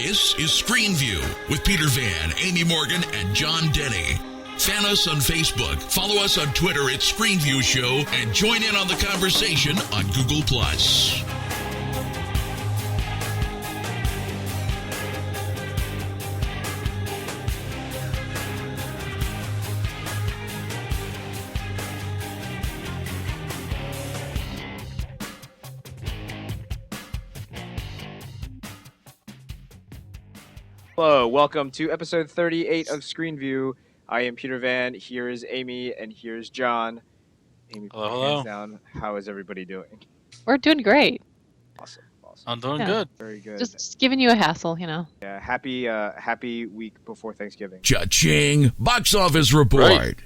This is ScreenView with Peter Van, Amy Morgan, and John Denny. Fan us on Facebook, follow us on Twitter at ScreenView Show, and join in on the conversation on Google+. Hello, welcome to episode 38 of ScreenView. I am Peter Van, here is Amy, and here's John. Amy, hello. hands down. How is everybody doing? We're doing great. Awesome. I'm doing good. Very good. Just giving you a hassle, you know. Yeah, happy week before Thanksgiving. Cha-ching! Box office report. Right.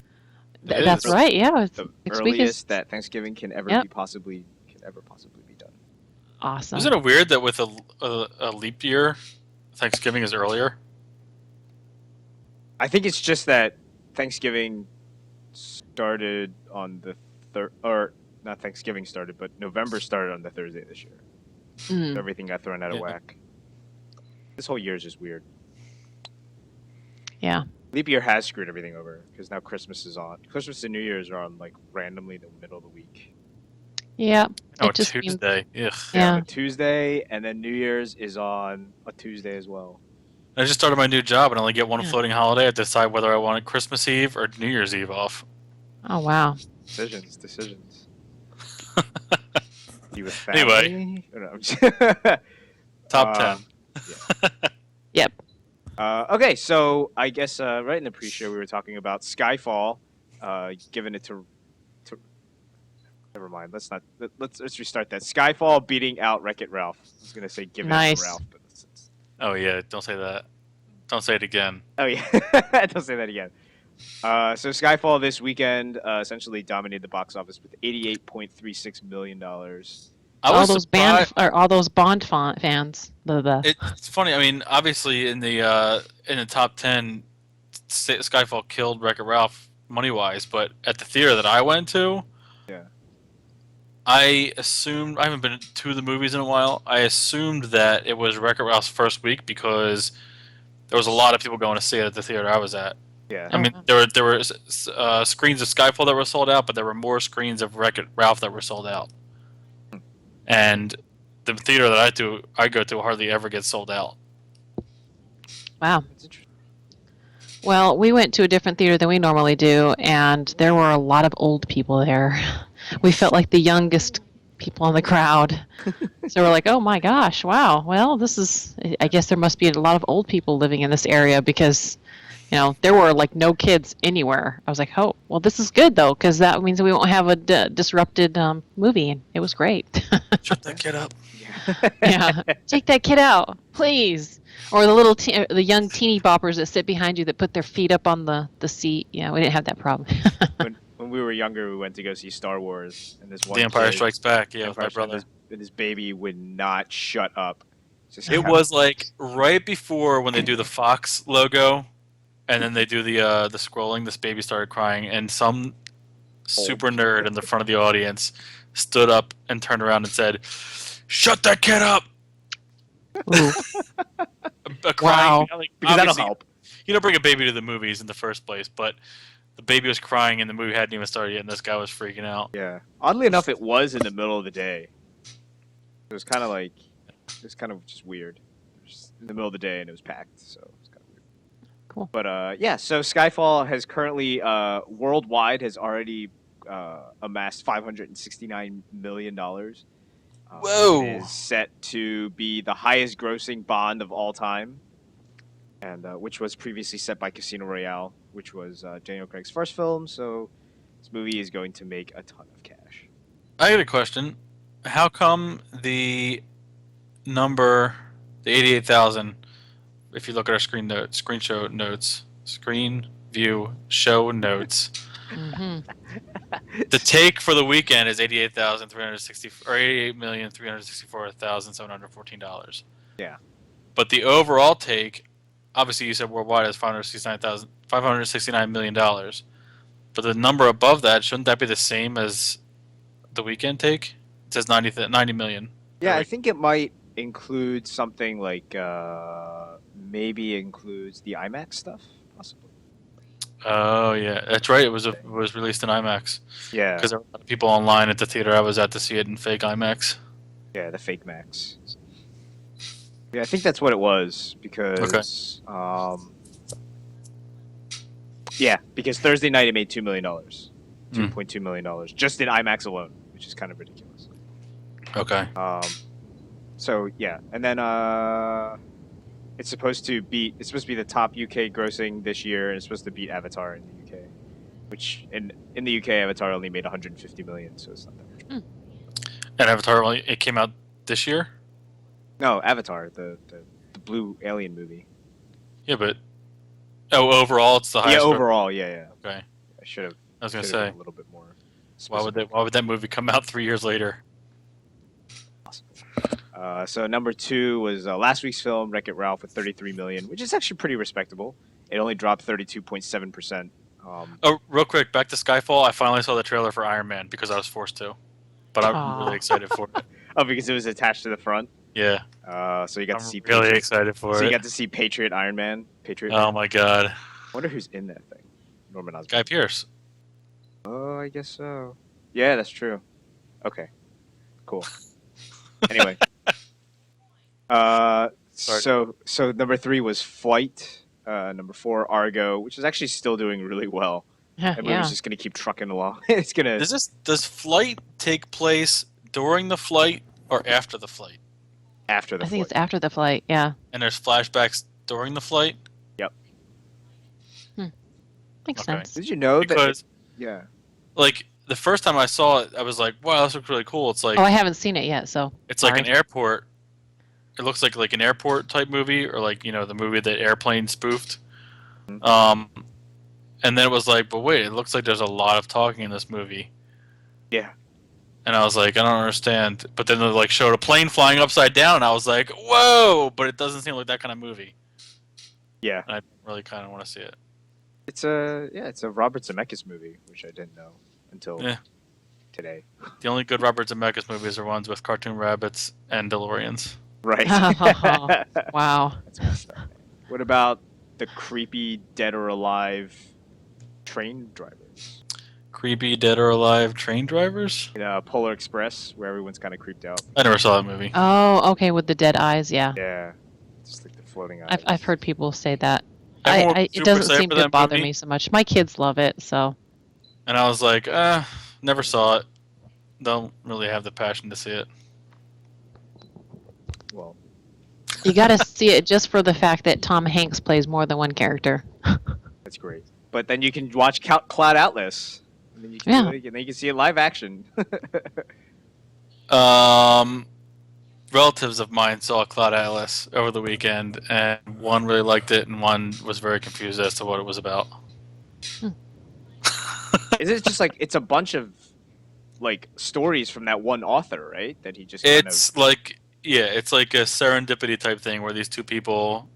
That's right, yeah. It's, The next week earliest is that Thanksgiving can ever Yep. possibly be done. awesome. Isn't it weird that with a leap year, Thanksgiving is earlier? I think it's just that Thanksgiving started on the or not Thanksgiving started, but November started on the Thursday this year. Mm. Everything got thrown out of Yeah. whack. This whole year is just weird. Yeah. Leap year has screwed everything over because now Christmas is on. Christmas and New Year's are on like randomly in the middle of the week. Yeah. Oh, It just means- Tuesday. Ugh. Yeah. On a Tuesday, and then New Year's is on a Tuesday as well. I just started my new job and I only get one Yeah. floating holiday. I have to decide whether I want Christmas Eve or New Year's Eve off. Oh, wow. Decisions. You with Anyway. family? Or no, I'm just- Top Uh, 10. Yep. Okay, so I guess right in the pre-show we were talking about Skyfall, giving it to. Never mind. Let's restart that. Skyfall beating out Wreck-It Ralph. I was gonna say giving it Nice. to Ralph, but it's Oh, yeah. Don't say that. Don't say it again. oh yeah, don't say that again. So Skyfall this weekend essentially dominated the box office with $88.36 million. I was surprised. all those Bond fans. It's funny. I mean, obviously in the top 10, Skyfall killed Wreck-It Ralph money-wise, but at the theater that I went to, Yeah. I assumed, I haven't been to the movies in a while, I assumed that it was Wreck-It Ralph's first week because there was a lot of people going to see it at the theater I was at. Yeah. I mean, there were screens of Skyfall that were sold out, but there were more screens of Wreck-It Ralph that were sold out. And the theater that I go to hardly ever gets sold out. Wow. That's interesting. Well, we went to a different theater than we normally do, and there were a lot of old people there. We felt like the youngest people in the crowd. So we're like, oh my gosh, wow. Well, I guess there must be a lot of old people living in this area because, you know, there were like no kids anywhere. I was like, oh, well, this is good though, because that means we won't have a disrupted movie. And it was great. Shut that kid up. Yeah, take that kid out, please. Or the young teeny boppers that sit behind you that put their feet up on the seat. Yeah, we didn't have that problem. When we were younger, we went to go see Star Wars, and this one The Empire kid, Strikes Back, yeah, with Empire my Strikes- brother. and his baby would not shut up. Just It was like right before when they do the Fox logo, and then they do the scrolling. This baby started crying, and some super nerd in the front of the audience stood up and turned around and said, "Shut that kid up!" Ooh. Crying, Wow. like, because that'll obviously, help. You don't bring a baby to the movies in the first place, but the baby was crying and the movie hadn't even started yet, and this guy was freaking out. Yeah. Oddly enough, it was in the middle of the day. It was kind of just weird. It was just in the middle of the day, and it was packed, so it was kind of weird. Cool. But yeah, so Skyfall has currently worldwide has already amassed $569 million. Whoa. It is set to be the highest grossing Bond of all time, and which was previously set by Casino Royale, which was Daniel Craig's first film. So this movie is going to make a ton of cash. I got a question. How come the number, the 88,000, if you look at our screen view show notes, Hmm. the take for the weekend is $88,364,714. Yeah. But the overall take, obviously you said worldwide is $569 million. But the number above that, shouldn't that be the same as the weekend take? It says 90 million. Yeah, I think it might include something like maybe includes the IMAX stuff, possibly. Oh yeah, that's right. It was released in IMAX Yeah, because there were a lot of people online at the theater I was at to see it in fake IMAX. yeah, the fake Max. Yeah, I think that's what it was because yeah, because Thursday night it made $2 million, $2.2 million just in IMAX alone, which is kind of ridiculous. Okay. So yeah, and then it's supposed to be the top UK grossing this year, and it's supposed to beat Avatar in the UK, which in the UK Avatar only made 150 million, so it's not that much. And Avatar it came out this year. No, Avatar, the blue alien movie. Yeah, but overall it's the highest. Yeah, overall, yeah. Okay. I should have. I was gonna say a little bit more. why would that movie come out 3 years later? So number 2 was last week's film, Wreck-It Ralph, with 33 million, which is actually pretty respectable. It only dropped 32.7%. Oh, real quick, back to Skyfall. I finally saw the trailer for Iron Man because I was forced to, but I'm really excited for it. Oh, because it was attached to the front. Yeah. So you got to see. Really Patriot. excited for it. So you got to see Patriot Iron Man. Oh my god. I wonder who's in that thing. Norman Osborn. Guy Pearce. Oh, I guess so. Yeah, that's true. Okay. Cool. Anyway. So number 3 was Flight. Number 4, Argo, which is actually still doing really well. Yeah, That movie's just gonna keep trucking along. It's gonna. Does Flight take place during the flight or after the flight? After the I think flight. it's after the flight. Yeah. And there's flashbacks during the flight? Yep. Makes Okay. sense. Did you know Because that? Yeah. like the first time I saw it, I was like, "Wow, this looks really cool." It's like Oh, I haven't seen it yet, so. it's like an sorry. airport. It looks like an airport type movie, or like the movie that Airplane spoofed. And then it was like, but wait, it looks like there's a lot of talking in this movie. Yeah. And I was like, I don't understand. But then they like showed a plane flying upside down, and I was like, whoa! But it doesn't seem like that kind of movie. Yeah. And I really kind of want to see it. It's a Robert Zemeckis movie, which I didn't know until today. The only good Robert Zemeckis movies are ones with cartoon rabbits and DeLoreans. Right. Wow. That's messed up. What about the creepy Dead or Alive train drivers? Creepy Dead or Alive train drivers? Polar Express, where everyone's kind of creeped out. I never saw that movie. Oh, okay, with the dead eyes, yeah. Yeah. Just like the floating eyes. I've heard people say that. Everyone was It super doesn't excited seem for to that bother movie. me so much. My kids love it, so. And I was like, never saw it. Don't really have the passion to see it. Well, You gotta see it just for the fact that Tom Hanks plays more than one character. that's great. But then you can watch Cloud Atlas. And then you can and then you can see it live action. Relatives of mine saw Cloud Atlas over the weekend, and one really liked it, and one was very confused as to what it was about. Is it just like it's a bunch of like stories from that one author, right? That he just It's like it's like a serendipity type thing where these two people,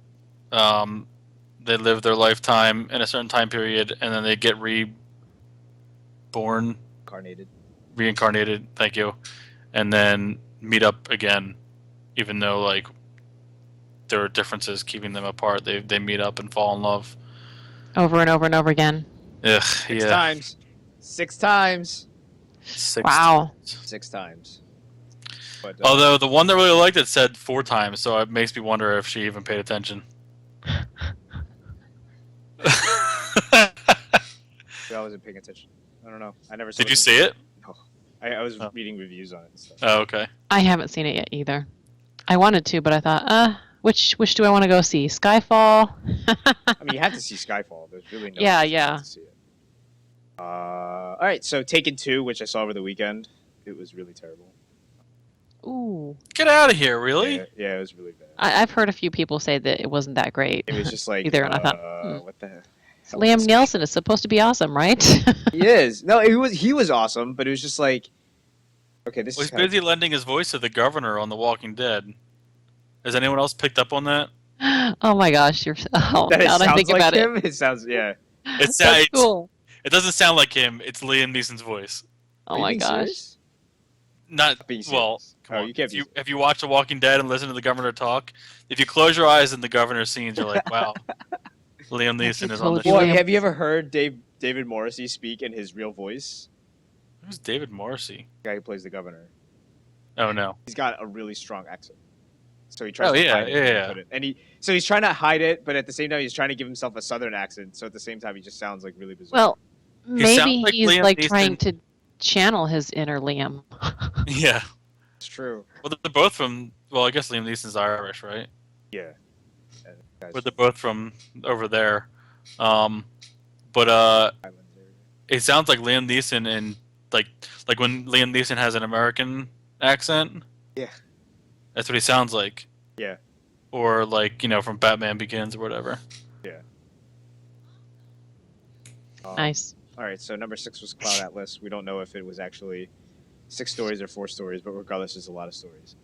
they live their lifetime in a certain time period, and then they get reincarnated. Thank you, and then meet up again, even though like there are differences keeping them apart. They meet up and fall in love Over and over and over again. Ugh, Six times. 6 times. 6 Wow. 6 times. But, Although the one that really liked it said 4 times, so it makes me wonder if she even paid attention. I wasn't paying attention. I don't know. I never saw Did you see it? No. I was reading reviews on it and stuff. Oh, okay. I haven't seen it yet either. I wanted to, but I thought, which do I want to go see? Skyfall? I mean, you have to see Skyfall. There's really no Yeah, reason yeah. not to see it. All right, so Taken 2, which I saw over the weekend. It was really terrible. Ooh. Get out of here, really? Yeah, it was really bad. I've heard a few people say that it wasn't that great. It was just like Either, and I thought, what the hell? Liam Neeson is supposed to be awesome, right? He is. No, he was awesome, but it was just like, okay, this Well, is he's busy lending his voice to the governor on The Walking Dead. Has anyone else picked up on that? Oh my gosh, that now I think about him. It sounds That's cool. It doesn't sound like him. It's Liam Neeson's voice. Oh my gosh. Serious? Not Being well. serious. Come Oh, on. you can't be If you watch The Walking Dead and listen to the governor talk, if you close your eyes in the governor's scenes, you're like, wow, Liam Neeson is on the told you, show. Boy, Liam. have you ever heard David Morrissey speak in his real voice? Who's David Morrissey? The guy who plays the governor. Oh no. He's got a really strong accent. So he tries Oh to yeah, hide it. yeah. So he's trying to hide it, but at the same time he's trying to give himself a southern accent. So at the same time he just sounds like really bizarre. Well, maybe sounds like he's Liam like Neeson. trying to channel his inner Liam. Yeah. It's true. Well, they're both from. Well, I guess Liam Neeson's Irish, right? Yeah. But they're both from over there. But it sounds like Liam Neeson and like when Liam Neeson has an American accent. Yeah. That's what he sounds like. Yeah. Or like, from Batman Begins or whatever. Yeah. Nice. All right, so number 6 was Cloud Atlas. We don't know if it was actually 6 stories or 4 stories, but regardless, there's a lot of stories.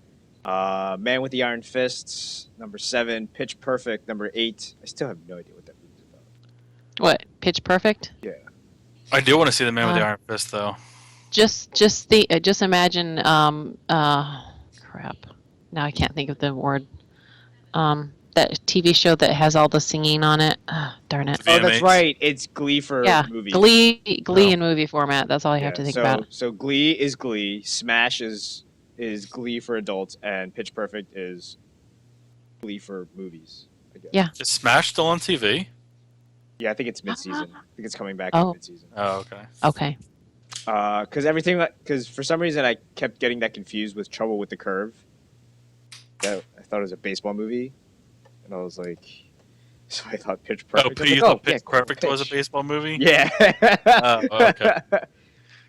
Man with the Iron Fists, number 7. Pitch Perfect, number 8. I still have no idea what that movie's about. What? Pitch Perfect? Yeah. I do want to see the Man with the Iron Fist, though. Just imagine. Crap. Now I can't think of the word. That TV show that has all the singing on it. Darn it. Oh, that's right. It's Glee for movies. Glee in movie format. That's all I have to think about. So Glee is Glee. Smash is Glee for adults, and Pitch Perfect is Glee for movies, I guess. Yeah. Is Smash still on TV? Yeah, I think it's mid-season. I think it's coming back Oh. in mid-season. Oh, okay. Okay. Because for some reason I kept getting that confused with Trouble with the Curve. I thought it was a baseball movie, and I was like, so I thought Pitch Perfect. You thought Pitch Perfect was a baseball movie? Yeah. Oh, okay.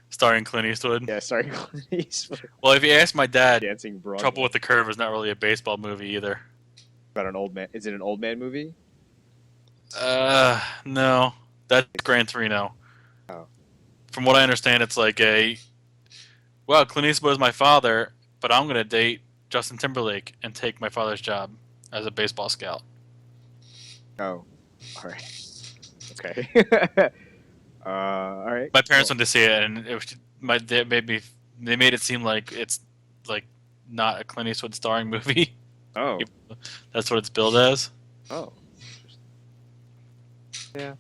Starring Clint Eastwood. Yeah, sorry, Clint Eastwood. Well, if you ask my dad, Dancing Broadway. Trouble with the Curve is not really a baseball movie either. About an old man. Is it an old man movie? No. That's Gran Torino. Oh. From what I understand, it's like Clint Eastwood is my father, but I'm going to date Justin Timberlake and take my father's job as a baseball scout. Oh, all right. Okay. All right. My parents went to see it, and they made it seem like it's like not a Clint Eastwood starring movie. Oh. That's what it's billed as. Oh. Yeah.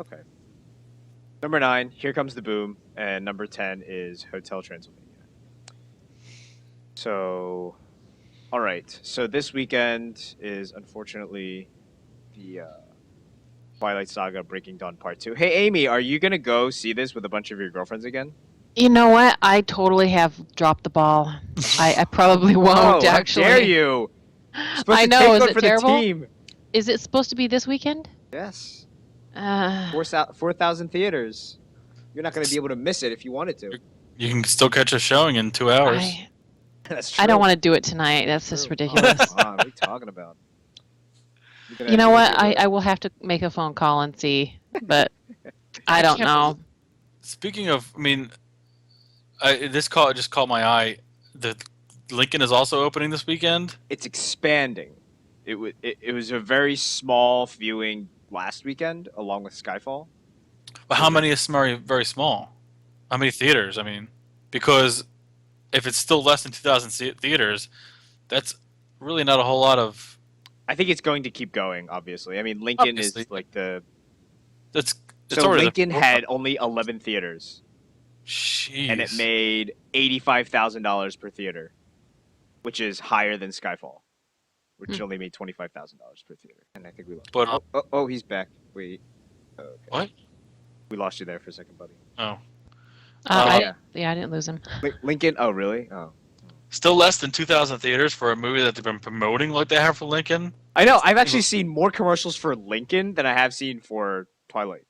Okay. Number 9, Here Comes the Boom, and number 10 is Hotel Transylvania. So, all right. So this weekend is unfortunately the Twilight Saga Breaking Dawn Part 2. Hey, Amy, are you going to go see this with a bunch of your girlfriends again? You know what? I totally have dropped the ball. I probably won't, Oh, actually. how dare you? Supposed I to know. take Is one it for terrible? the team. Is it supposed to be this weekend? Yes. Uh, 4,000 theaters. You're not going to be able to miss it if you wanted to. You can still catch a showing in 2 hours. That's true. I don't want to do it tonight. That's just ridiculous. Come on, what are you talking about? You know what? I will have to make a phone call and see, but I don't know. Speaking of, this just caught my eye. The Lincoln is also opening this weekend. It's expanding. It was a very small viewing last weekend, along with Skyfall. But how many is very small? How many theaters? Because if it's still less than 2,000 theaters, that's really not a whole lot of. I think it's going to keep going. Obviously, Lincoln Obviously. is like the. It's So already Lincoln had only 11 theaters, Jeez. and it made $85,000 per theater, which is higher than Skyfall, which only made $25,000 per theater. And I think we lost. But Oh, he's back. Wait. Okay. What? We lost you there for a second, buddy. Oh, I didn't lose him. Lincoln. Oh, really? Oh. still less than 2,000 theaters for a movie that they've been promoting like they have for Lincoln. I know. I've actually seen more commercials for Lincoln than I have seen for Twilight.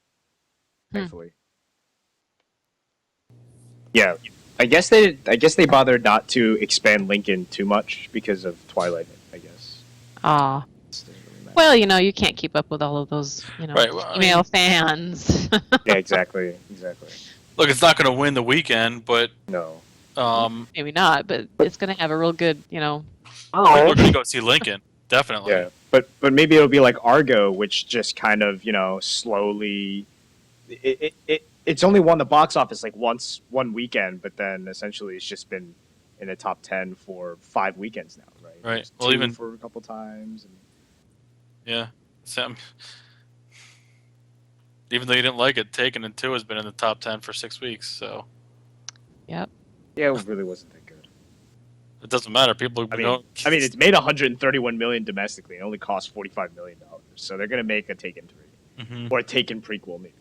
Thankfully. Yeah, I guess they bothered not to expand Lincoln too much because of Twilight. I guess. Aw. Well, you can't keep up with all of those, Right, well, female fans. Yeah, exactly. Look, it's not going to win the weekend, but No. Maybe not, but it's going to have a real good, we're going to go see Lincoln, definitely. Yeah, but maybe it'll be like Argo, which just kind of slowly. it's only won the box office like once one weekend, but then essentially it's just been in the top 10 for 5 weekends now, right? Right. Well, even for a couple times. And... Yeah. Sam. Even though you didn't like it, Taken and 2 has been in the top 10 for 6 weeks. So. Yep. Yeah, it really wasn't that good. It doesn't matter. People. I mean, it's made 131 million domestically. It only cost $45 million, so they're gonna make a Taken 3 or a Taken prequel, maybe.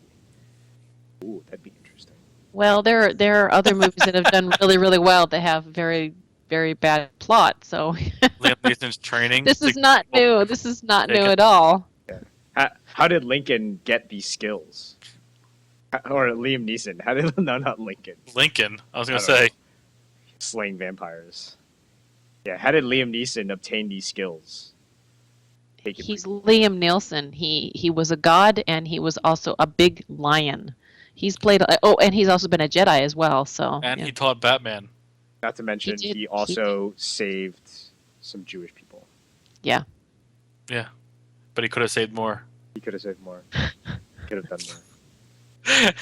Ooh, that'd be interesting. Well, there are other movies that have done really, really well that have very, very bad plot. So Liam Neeson's Training. this is not new. This is not new Taken. at all. Yeah. How did Lincoln get these skills? Or Liam Neeson? How did not Lincoln? Lincoln. I was gonna I don't say. know. Slaying vampires. Yeah, how did Liam Neeson obtain these skills? He's Liam Neeson. He was a god, and he was also a big lion. He's played. Oh, and he's also been a Jedi as well. So. And yeah. he taught Batman. Not to mention, he also saved some Jewish people. Yeah. Yeah, but he could have saved more. He could have saved more. Could have done more.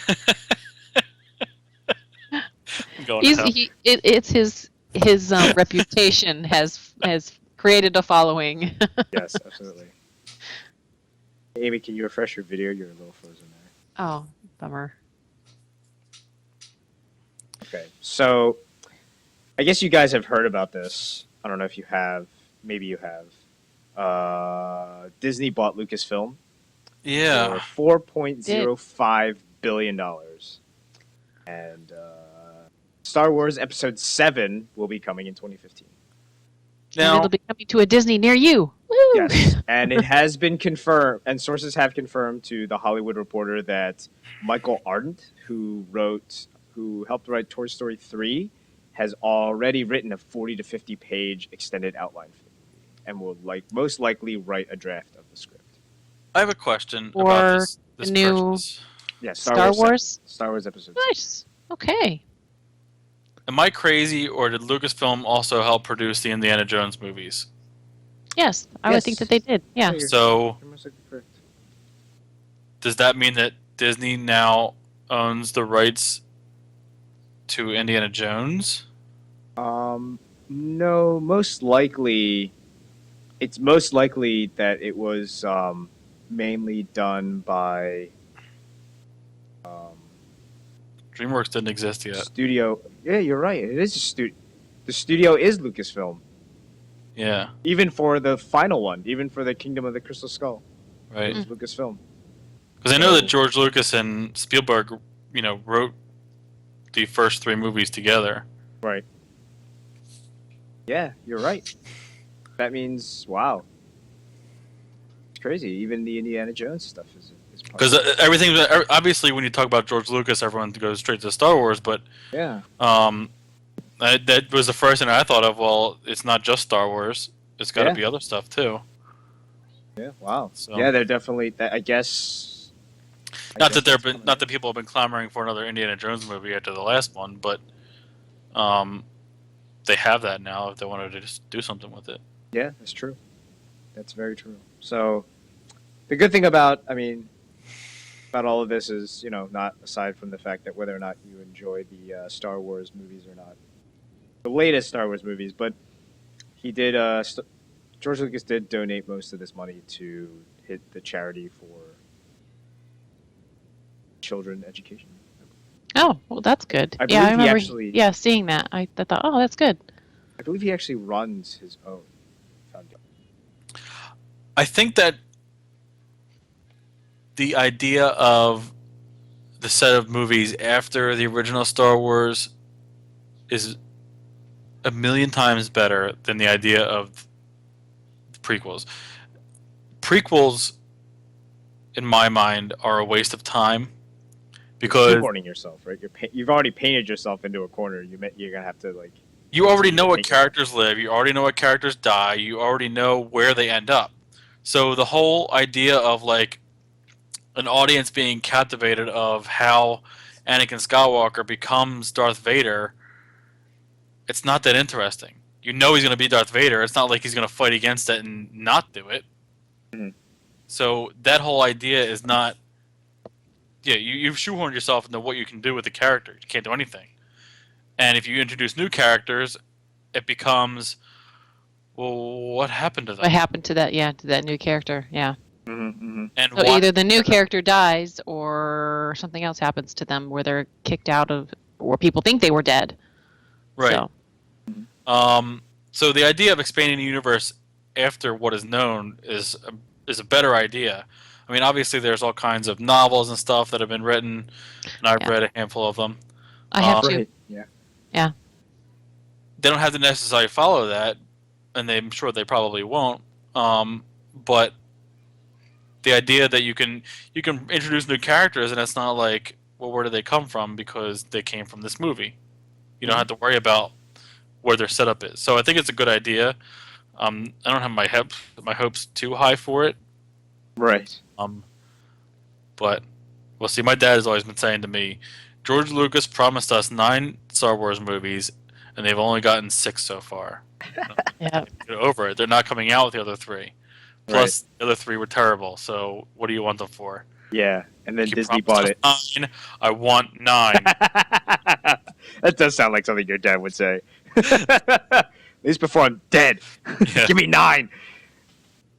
It's his reputation has created a following. Yes, absolutely. Amy, can you refresh your video? You're a little frozen there. Oh, bummer. Okay, so I guess you guys have heard about this. I don't know if you have. Maybe you have. Disney bought Lucasfilm. Yeah. For $4.05 billion. And Star Wars Episode 7 will be coming in 2015. And Now, it'll be coming to a Disney near you. Woo! Yes, and it has been confirmed, and sources have confirmed to The Hollywood Reporter that Michael Arndt, who helped write Toy Story 3, has already written a 40 to 50 page extended outline for the movie, and will most likely write a draft of the script. I have a question Or about this new purchase. Yeah, Star Wars? Star Wars Episode 7. Nice. Okay. Am I crazy, or did Lucasfilm also help produce the Indiana Jones movies? Yes, I would Yes. think that they did. Yeah. You're So, most likely correct. does that mean that Disney now owns the rights to Indiana Jones? No, most likely, it's most likely that it was mainly done by DreamWorks didn't exist yet. studio. Yeah, you're right. It is a studio. The studio is Lucasfilm. Yeah, Even for the final one, even for the Kingdom of the Crystal Skull, right. it was Lucasfilm. Because I know that George Lucas and Spielberg, wrote the first 3 movies together. Right. Yeah, you're right. That means, wow. It's crazy. Even the Indiana Jones stuff is part Because of it. everything, obviously, when you talk about George Lucas, everyone goes straight to Star Wars. But Yeah. that was the first thing I thought of. Well, it's not just Star Wars; it's got to Yeah. be other stuff too. Yeah, wow. So- Yeah, they're definitely, I guess... Not that people have been clamoring for another Indiana Jones movie after the last one, but they have that now if they wanted to just do something with it. Yeah, that's true. That's very true. So, the good thing about all of this is, not aside from the fact that whether or not you enjoy the Star Wars movies or not, the latest Star Wars movies, but he did, George Lucas did donate most of this money to hit the charity for children education. Oh, well, that's good. I Yeah, I believe he remember. actually- Seeing that, I thought, oh, that's good. I believe he actually runs his own foundation. I think that the idea of the set of movies after the original Star Wars is a million times better than the idea of the prequels. Prequels, in my mind, are a waste of time because Shoehorning yourself, right? You've already painted yourself into a corner. You're gonna have to you already know what Make it- characters live, you already know what characters die, you already know where they end up. So the whole idea of an audience being captivated of how Anakin Skywalker becomes Darth Vader, it's not that interesting. You know he's going to be Darth Vader. It's not like he's going to fight against it and not do it. Mhm. So that whole idea is not yeah, you've shoehorned yourself into what you can do with the character. You can't do anything. And if you introduce new characters, it becomes, well, what happened to them? What happened to that? Yeah, to that new character. Yeah. Mm-hmm. And So why? either the new character dies or something else happens to them where they're kicked out of, or people think they were dead. Right. So, So the idea of expanding the universe after what is known is a better idea. I mean, obviously, there's all kinds of novels and stuff that have been written, and I've Yeah. read a handful of them. I have to. Right. Yeah. Yeah. They don't have to necessarily follow that, and I'm sure they probably won't. But the idea that you can introduce new characters, and it's not like, well, where do they come from? Because they came from this movie. You don't have to worry about where their setup is. So I think it's a good idea. I don't have my hopes too high for it. Right. But we'll see. My dad has always been saying to me, George Lucas promised us 9 Star Wars movies, and they've only gotten 6 so far. Yeah. Get over it. They're not coming out with the other 3. Plus, the other 3 were terrible. So what do you want them for? Yeah. And then You Disney promised bought it. us 9. I want 9. That does sound like something your dad would say. At least before I'm dead. Yeah. Give me 9.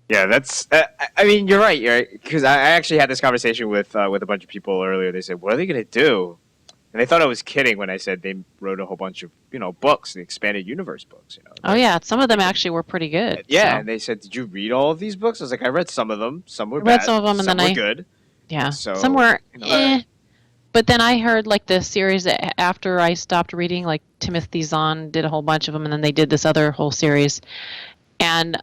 Yeah, that's. I mean, you're right. You're right. Because I actually had this conversation with a bunch of people earlier. They said, "What are they going to do?" And they thought I was kidding when I said they wrote a whole bunch of books, the expanded universe books. Oh yeah, some of them actually were pretty good. Yeah, so. and they said, "Did you read all of these books?" I was like, "I read some of them. Some were I read bad. some of them, and some then were I- good." Yeah. So, Some were you know, But then I heard like the series that after I stopped reading, like Timothy Zahn did a whole bunch of them, and then they did this other whole series. And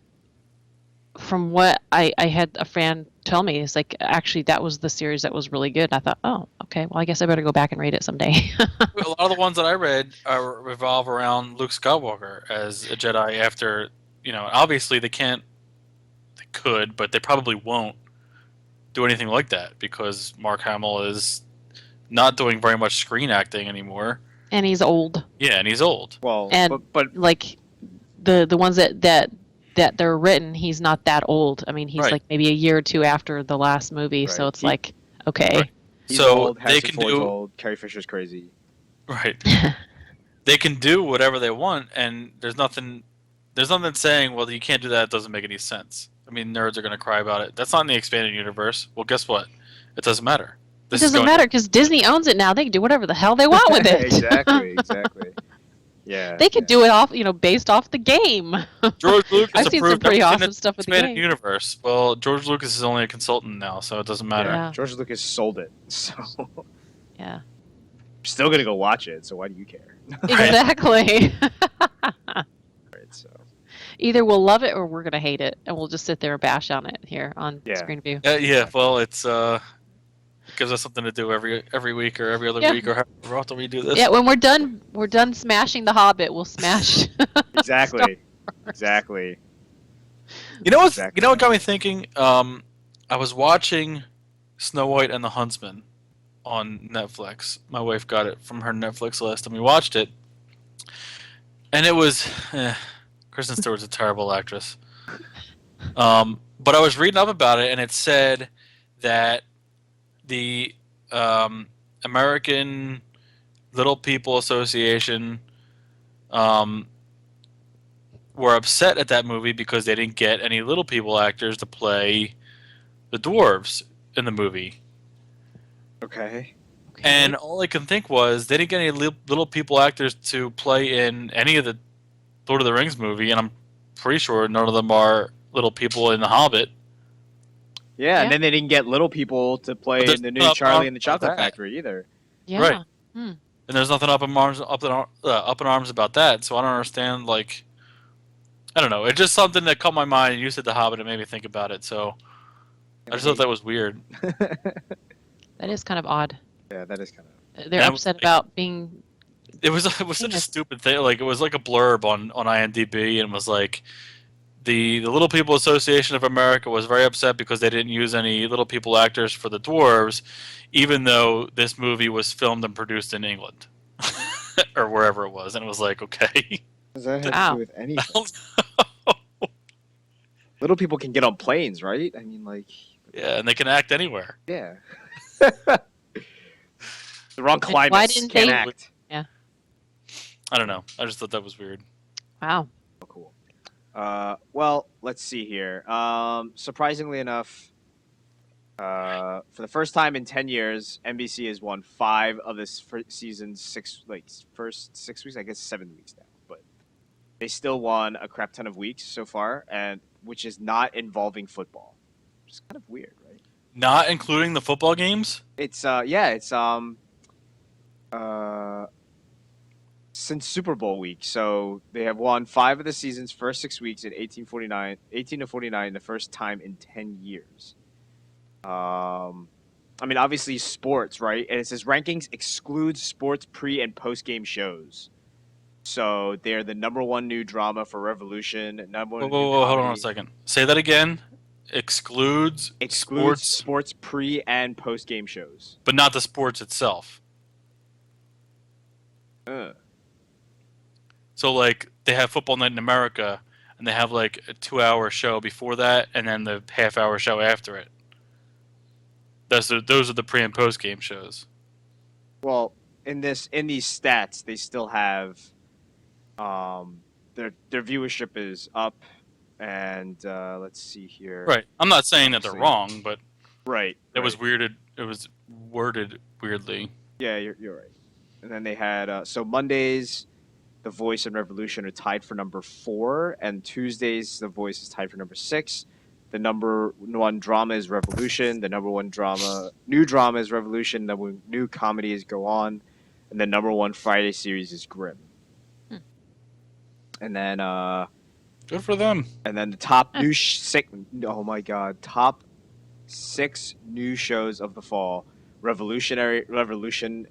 from what I had a fan tell me, it's like actually that was the series that was really good. And I thought, oh, okay, well I guess I better go back and read it someday. A lot of the ones that I read revolve around Luke Skywalker as a Jedi after, obviously they could, but they probably won't do anything like that because Mark Hamill is not doing very much screen acting anymore. And he's old. Yeah, and he's old. well, And but like the ones that they're written, he's not that old. I mean, he's Right. like maybe a year or two after the last movie, so Right. it's like okay. Right. he's So old. they Harrison can Ford's do old. Carrie Fisher's crazy. right. They can do whatever they want, and there's nothing saying, well, you can't do that. It doesn't make any sense. I mean, nerds are going to cry about it. That's not in the expanded universe. Well, guess what? It doesn't matter. It doesn't matter because Disney owns it now. They can do whatever the hell they want with it. exactly. Yeah. They could do it off, based off the game. George Lucas I've seen some approved pretty everything awesome in stuff with the expanded game. universe. Well, George Lucas is only a consultant now, so it doesn't matter. Yeah. George Lucas sold it, so I'm Yeah, still gonna go watch it. So why do you care? exactly. Right, so Either we'll love it or we're gonna hate it, and we'll just sit there and bash on it here on Yeah. ScreenView. Yeah. Well, it's it gives us something to do every week or every other Yeah. week or however often we do this. Yeah, when we're done smashing The Hobbit. We'll smash. exactly. You know what? Exactly. You know what got me thinking? I was watching Snow White and the Huntsman on Netflix. My wife got it from her Netflix list, and we watched it. And it was, Kristen Stewart's a terrible actress. But I was reading up about it, and it said that the American Little People Association were upset at that movie because they didn't get any Little People actors to play the dwarves in the movie. Okay. And all I can think was they didn't get any Little People actors to play in any of the Lord of the Rings movie, and I'm pretty sure none of them are Little People in The Hobbit. Yeah, and then they didn't get little people to play But there's in the new nothing Charlie and the about Chocolate that. Factory either. Yeah. Right. Hmm. And there's nothing up in arms about that, so I don't understand. Like, I don't know. It's just something that caught my mind, and you said The Hobbit, and made me think about it. So I just thought that was weird. That is kind of odd. Yeah, that is kind of. They're That was upset like- about being. It was such a stupid thing. Like, it was like a blurb on IMDb, and it was like the Little People Association of America was very upset because they didn't use any Little People actors for the dwarves, even though this movie was filmed and produced in England or wherever it was. And it was like, okay. Does that have Wow. to do with anything? Little people can get on planes, right? I mean, like, Yeah, and they can act anywhere. yeah. The wrong climate. Why didn't Can't they- act. Yeah. I don't know. I just thought that was weird. Wow. Oh, cool. Well, let's see here. Surprisingly enough, for the first time in 10 years, NBC has won 5 of this season's first 6 weeks. I guess 7 weeks now, but they still won a crap ton of weeks so far, and which is not involving football, which is kind of weird, right? Not including the football games? It's since Super Bowl week. So they have won 5 of the season's first 6 weeks in 18 to 49, the first time in 10 years. I mean, obviously sports, right? And it says rankings excludes sports pre and post game shows. So they're the number 1 new drama for Revolution. Number 1 Whoa, hold on a second. Say that again. Excludes sports pre and post game shows, but not the sports itself. So, like, they have Football Night in America, and they have, like, a 2-hour show before that, and then the half-hour show after it. Those are the pre- and post-game shows. Well, in these stats, they still have their viewership is up, and let's see here. Right. I'm not saying that they're wrong, but right. It was weirded. It was worded weirdly. Yeah, you're right. And then they had so Mondays, The Voice and Revolution are tied for number 4, and Tuesdays, The Voice is tied for number 6. The number 1 drama is Revolution. The number 1 new drama is Revolution. The new comedy is Go On, and the number 1 Friday series is Grimm. And then Good for them. And then the top new oh my god, top 6 new shows of the fall. Revolution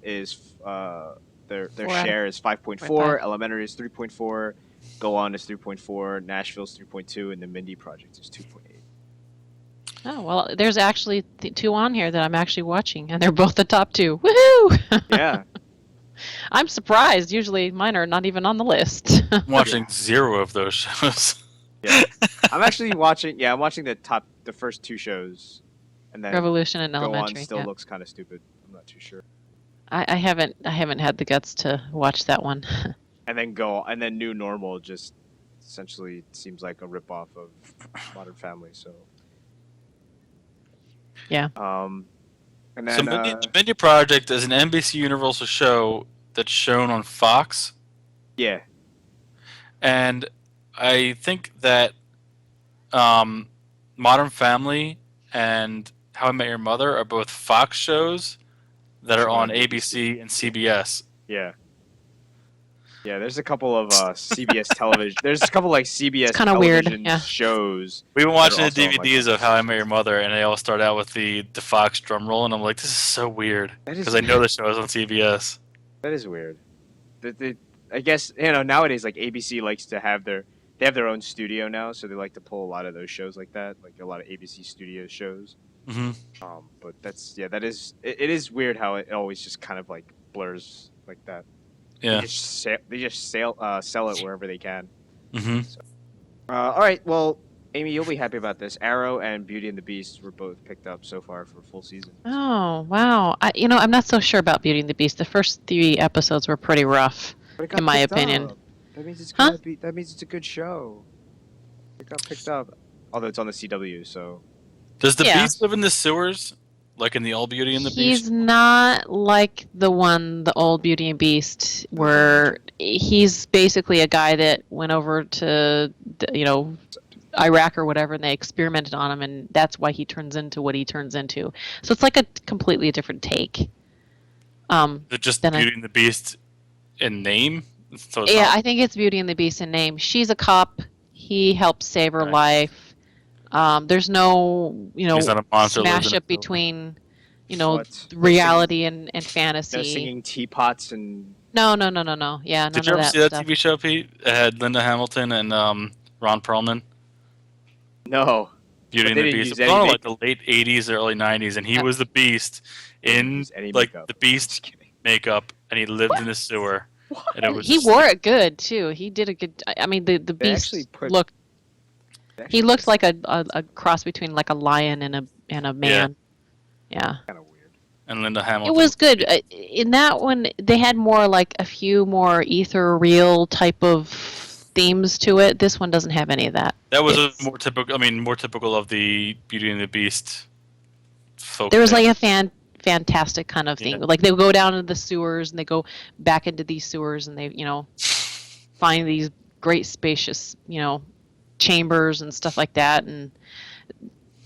is their share is 5.4, Elementary is 3.4, Go On is 3.4, Nashville's 3.2, and the Mindy Project is 2.8. Oh, well, there's actually 2 on here that I'm actually watching, and they're both the top 2. Woohoo! Yeah. I'm surprised. Usually mine are not even on the list. I'm watching 0 of those shows. Yeah. I'm actually watching I'm watching the first 2 shows, and then Revolution and Go Elementary. On still looks kind of stupid. I'm not too sure. I haven't had the guts to watch that one. And then New Normal just essentially seems like a ripoff of Modern Family. So yeah. And then So the Mindy Project is an NBC Universal show that's shown on Fox, yeah, and I think that Modern Family and How I Met Your Mother are both Fox shows that are on ABC and CBS. yeah. Yeah, there's a couple of CBS television. There's a couple like CBS kinda weird, television yeah. shows. We've been watching the also on, DVDs of How I Met Your Mother, and they all start out with the Fox drum roll, and I'm like, this is so weird That is because I know the show is on CBS. That is weird. I guess nowadays like ABC likes to have they have their own studio now, so they like to pull a lot of those shows like that, like a lot of ABC Studios shows. Mm-hmm. But it is weird how it always just kind of like blurs like that. Yeah. They just sell it wherever they can. Mm-hmm. All right, well, Amy, you'll be happy about this. Arrow and Beauty and the Beast were both picked up so far for a full season. Oh, wow. I'm not so sure about Beauty and the Beast. The first 3 episodes were pretty rough, But it got in my picked opinion. up. That means it's Huh? that means it's a good show. It got picked up, although it's on the CW. So Does the Yeah. Beast live in the sewers, like in the old Beauty and the He's Beast? not like the old Beauty and Beast, where he's basically a guy that went over to, Iraq or whatever, and they experimented on him, and that's why he turns into what he turns into. So it's like a completely different take. Is it just then Beauty and the Beast in name? So it's Yeah, not- I think it's Beauty and the Beast in name. She's a cop. He helps save her Right. life. There's no, He's not a monster living smash in up a between, What? reality and fantasy. no singing teapots and No. Yeah, none Did of you ever that see that stuff. TV show, Pete? It had Linda Hamilton and Ron Perlman. no. Beauty But and they the didn't Beast. use It was on any like the late 80s, early 90s, and he was the Beast in use any like makeup. the Beast Just kidding. makeup, and he lived in the sewer. And it was He just wore like- it good too. He did a good. I mean, the They Beast actually put- looked. Actually, He looked like a cross between like a lion and a man. Yeah. kind of weird. and Linda Hamilton. It was good. In that one, they had more like a few more ethereal type of themes to it. This one doesn't have any of that. That was more typical. I mean, more typical of the Beauty and the Beast. Folk There was tale. like a fantastic kind of thing. Yeah. Like they would go down into the sewers and they go back into these sewers and they, find these great spacious, chambers and stuff like that. And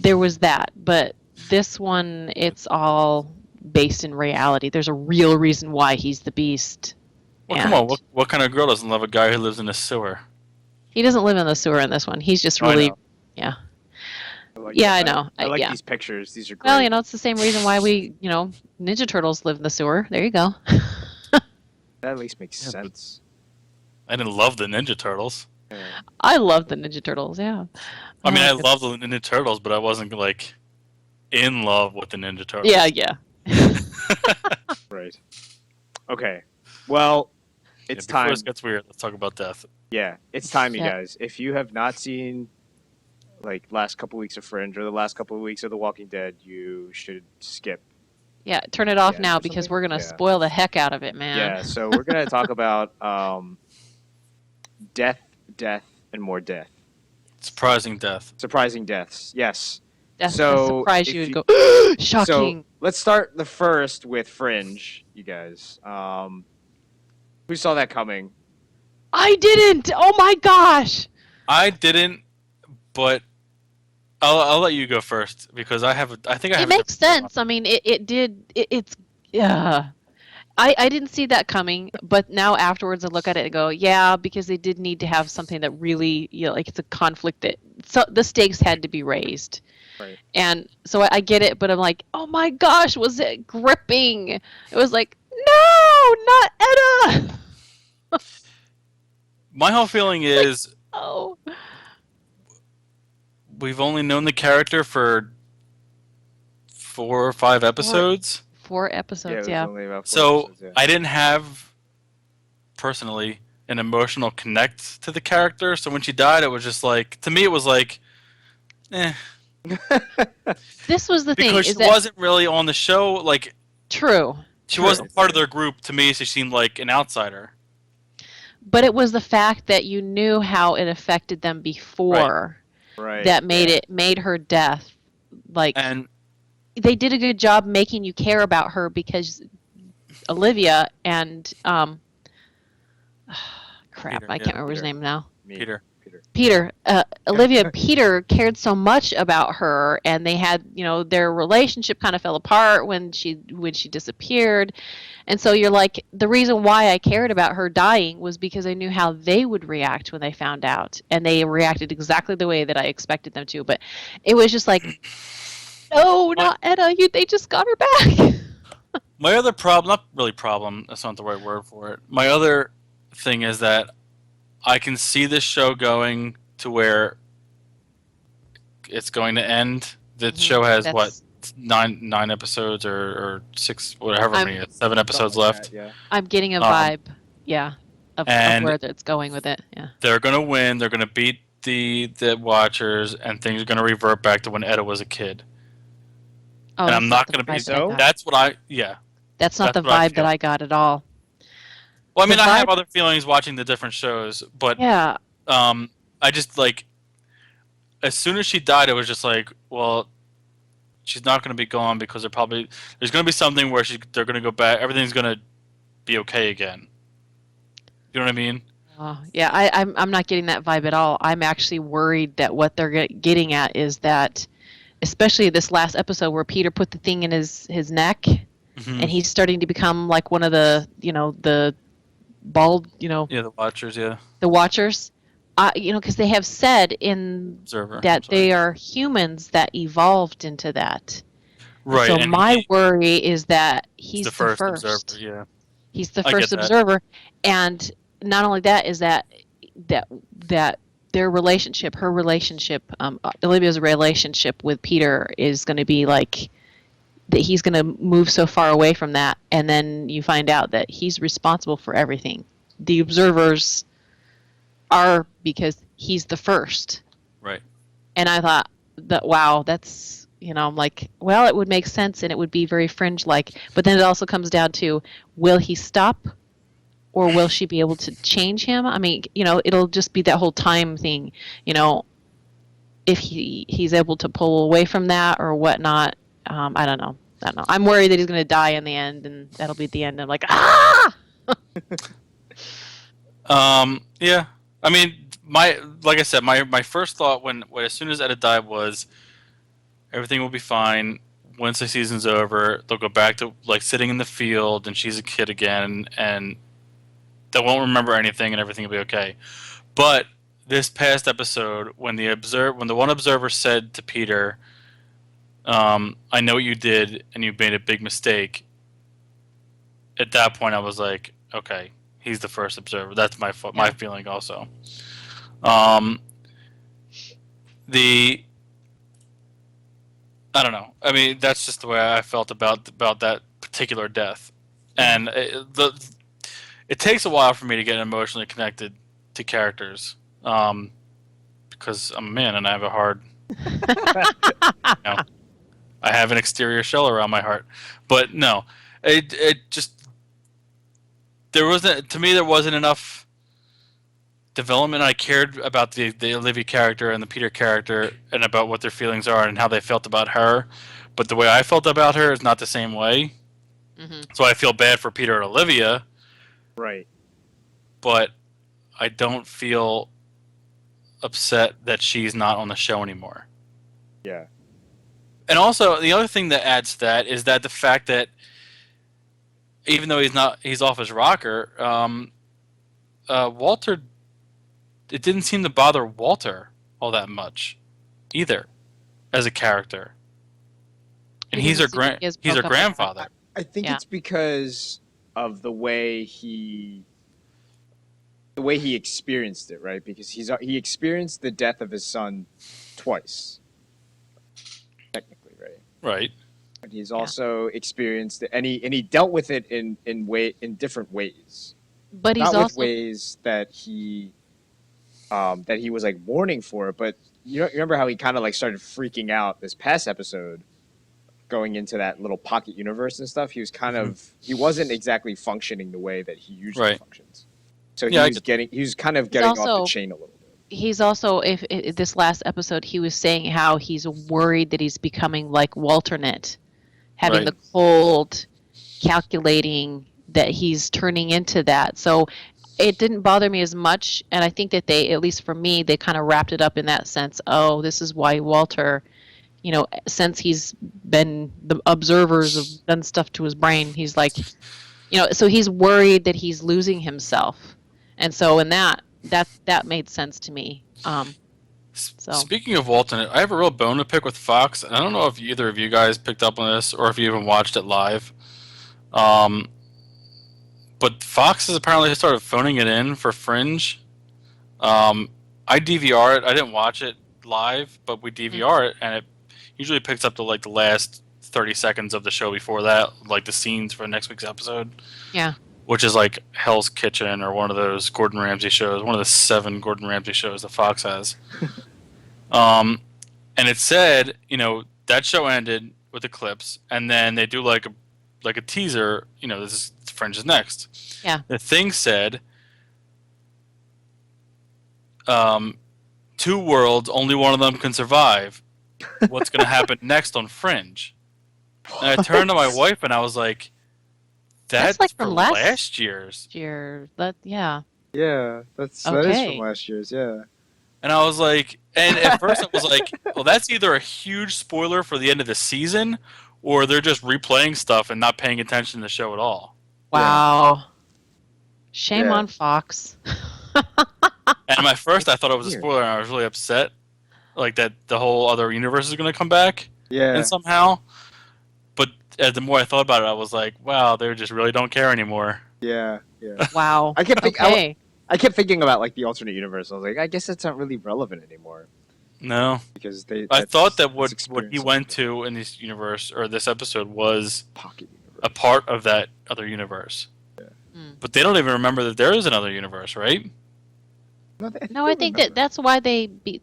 there was that. But this one, it's all based in reality. There's a real reason why he's the Beast. Well, come on. What kind of girl doesn't love a guy who lives in a sewer? He doesn't live in the sewer in this one. He's just Oh, I really, know. yeah. I I know. I like Yeah. these pictures. These are great. Well, it's the same reason why we, Ninja Turtles live in the sewer. There you go. That at least makes Yeah, but- sense. I didn't love the Ninja Turtles. Yeah. I love the Ninja Turtles, yeah. I mean, I Oh, love the Ninja Turtles, but I wasn't like in love with the Ninja Turtles. yeah. Right. Okay. Well, it's Before time. this gets weird, let's talk about death. Yeah, it's time, you Yeah. guys. If you have not seen last couple weeks of Fringe or the last couple of weeks of The Walking Dead, you should skip. Yeah, turn it off Yeah, now or because something? we're going to Yeah. spoil the heck out of it, man. Yeah, so we're gonna talk about death, and more death. Surprising death. Surprising deaths. Yes. That's So, surprise if you and you- go, shocking. So let's start the first with Fringe, you guys. Who saw that coming? I didn't! Oh my gosh! I didn't, but I'll let you go first because I think I have. It makes sense. I mean, it's. I didn't see that coming, but now afterwards I look at it and go, yeah, because they did need to have something that really, like it's a conflict that the stakes had to be raised. Right. And so I get it, but I'm like, oh my gosh, was it gripping? It was like, no, not Edda! My whole feeling is Oh. we've only known the character for 4 or 5 episodes. 4 Yeah, it episodes, was yeah. only about 4 So episodes, yeah. I didn't have, personally, an emotional connect to the character. So when she died, it was just like, to me, it was like, eh. This was the thing. Because is she that wasn't really on the show. Like, true. she True. wasn't part of their group. To me, she seemed like an outsider. But it was the fact that you knew how it affected them before Right. that made her death. Like, And they did a good job making you care about her because Olivia and crap, Peter, I yeah, can't remember his Peter. name now. Me. Peter. Peter, Olivia and Peter cared so much about her, and they had, their relationship kind of fell apart when she disappeared, and so you're like, the reason why I cared about her dying was because I knew how they would react when they found out, and they reacted exactly the way that I expected them to. But it was just like, no, not Edda, they just got her back. My other problem, not really problem, that's not the right word for it. My other thing is that I can see this show going to where it's going to end. The show has, That's- 9 episodes or 6, whatever I'm- many, 7 episodes Something like left. that, yeah. I'm getting a Um, vibe, yeah, of and- where it's going with it. Yeah. They're going to win. They're going to beat the Watchers, and things are going to revert back to when Edda was a kid. Oh, And that's I'm not the going to be vibe that I so. got. That's what I, yeah. That's not that's the what I vibe that feel. I got at all. Well, I mean, The I have vibe- other feelings watching the different shows, but Yeah. I just like, as soon as she died, it was just like, well, she's not going to be gone because there's going to be something where they're going to go back. Everything's going to be okay again. You know what I mean? Oh, yeah, I'm not getting that vibe at all. I'm actually worried that what they're getting at is that, especially this last episode where Peter put the thing in his neck, Mhm. and he's starting to become like one of the the bald Yeah, the Watchers, yeah. the Watchers, because they have said in Observer. that I'm sorry. they are humans that evolved into that. Right. So and my worry is that he's the first observer, yeah. He's the I first get that. observer, and not only that is that their relationship, her relationship, Olivia's relationship with Peter is going to be like that. He's going to move so far away from that, and then you find out that he's responsible for everything. The observers are because he's the first. Right. And I thought that, wow, that's I'm like, well, it would make sense and it would be very Fringe-like. But then it also comes down to, will he stop or will she be able to change him? I mean, it'll just be that whole time thing, if he's able to pull away from that or whatnot. I don't know. I'm worried that he's going to die in the end, and that'll be the end. I'm like, ah! Yeah. I mean, like I said, my first thought when as soon as Edda died was everything will be fine. Once the season's over, they'll go back to like sitting in the field, and she's a kid again, and they won't remember anything, and everything will be okay. But this past episode, when the one observer said to Peter, "I know what you did, and you made a big mistake." At that point, I was like, "Okay, he's the first observer." That's my feeling also. I don't know. I mean, that's just the way I felt about that particular death, and it takes a while for me to get emotionally connected to characters, because I'm a man and I have a hard, I have an exterior shell around my heart. But no, it just there wasn't enough development. I cared about the Olivia character and the Peter character and about what their feelings are and how they felt about her, but the way I felt about her is not the same way. Mm-hmm. So I feel bad for Peter and Olivia. Right. But I don't feel upset that she's not on the show anymore. Yeah. And also, the other thing that adds to that is that the fact that even though he's off his rocker, Walter, it didn't seem to bother Walter all that much either as a character. And he's her grandfather. I think it's because of the way he experienced it, right? Because he experienced the death of his son twice, technically, right? Right. And he's also experienced it, and he dealt with it in different ways. But he's not also with ways that he was like mourning for it, but you remember how he kind of like started freaking out this past episode, going into that little pocket universe and stuff. He was he wasn't exactly functioning the way that he usually functions. So he was kind of getting off the chain a little bit. He's also, if this last episode, he was saying how he's worried that he's becoming like Walternet, having the cold, calculating, that he's turning into that. So it didn't bother me as much, and I think that they, at least for me, they kind of wrapped it up in that sense. Oh, this is why Walter, since he's been, the observers have done stuff to his brain, he's like, so he's worried that he's losing himself. And so in that made sense to me. So. Speaking of Walton, I have a real bone to pick with Fox. I don't know if either of you guys picked up on this or if you even watched it live. But Fox has apparently started phoning it in for Fringe. I DVR it. I didn't watch it live, but we DVR it, and it usually picks up to like the last 30 seconds of the show before that, like the scenes for next week's episode. Yeah. Which is like Hell's Kitchen or one of those Gordon Ramsay shows, one of the 7 Gordon Ramsay shows that Fox has. And it said, that show ended with the clips, and then they do like a teaser, this is Fringe is next. Yeah. The thing said, 2 worlds, only one of them can survive. What's going to happen next on Fringe? And I turned to my wife and I was like, that's like from last year's. Yeah, that is from last year's, yeah. And I was like, and at first I was like, well, that's either a huge spoiler for the end of the season, or they're just replaying stuff and not paying attention to the show at all. Wow. Shame on Fox. And at first I thought it was a spoiler, and I was really upset, like that the whole other universe is going to come back. Yeah. And somehow. But the more I thought about it, I was like, wow, they just really don't care anymore. Yeah. Wow. I kept thinking about like the alternate universe. I was like, I guess that's not really relevant anymore. No, because I thought that what he went to in this universe or this episode was a part of that other universe. Yeah. But they don't even remember that there is another universe, right? No, I think that's why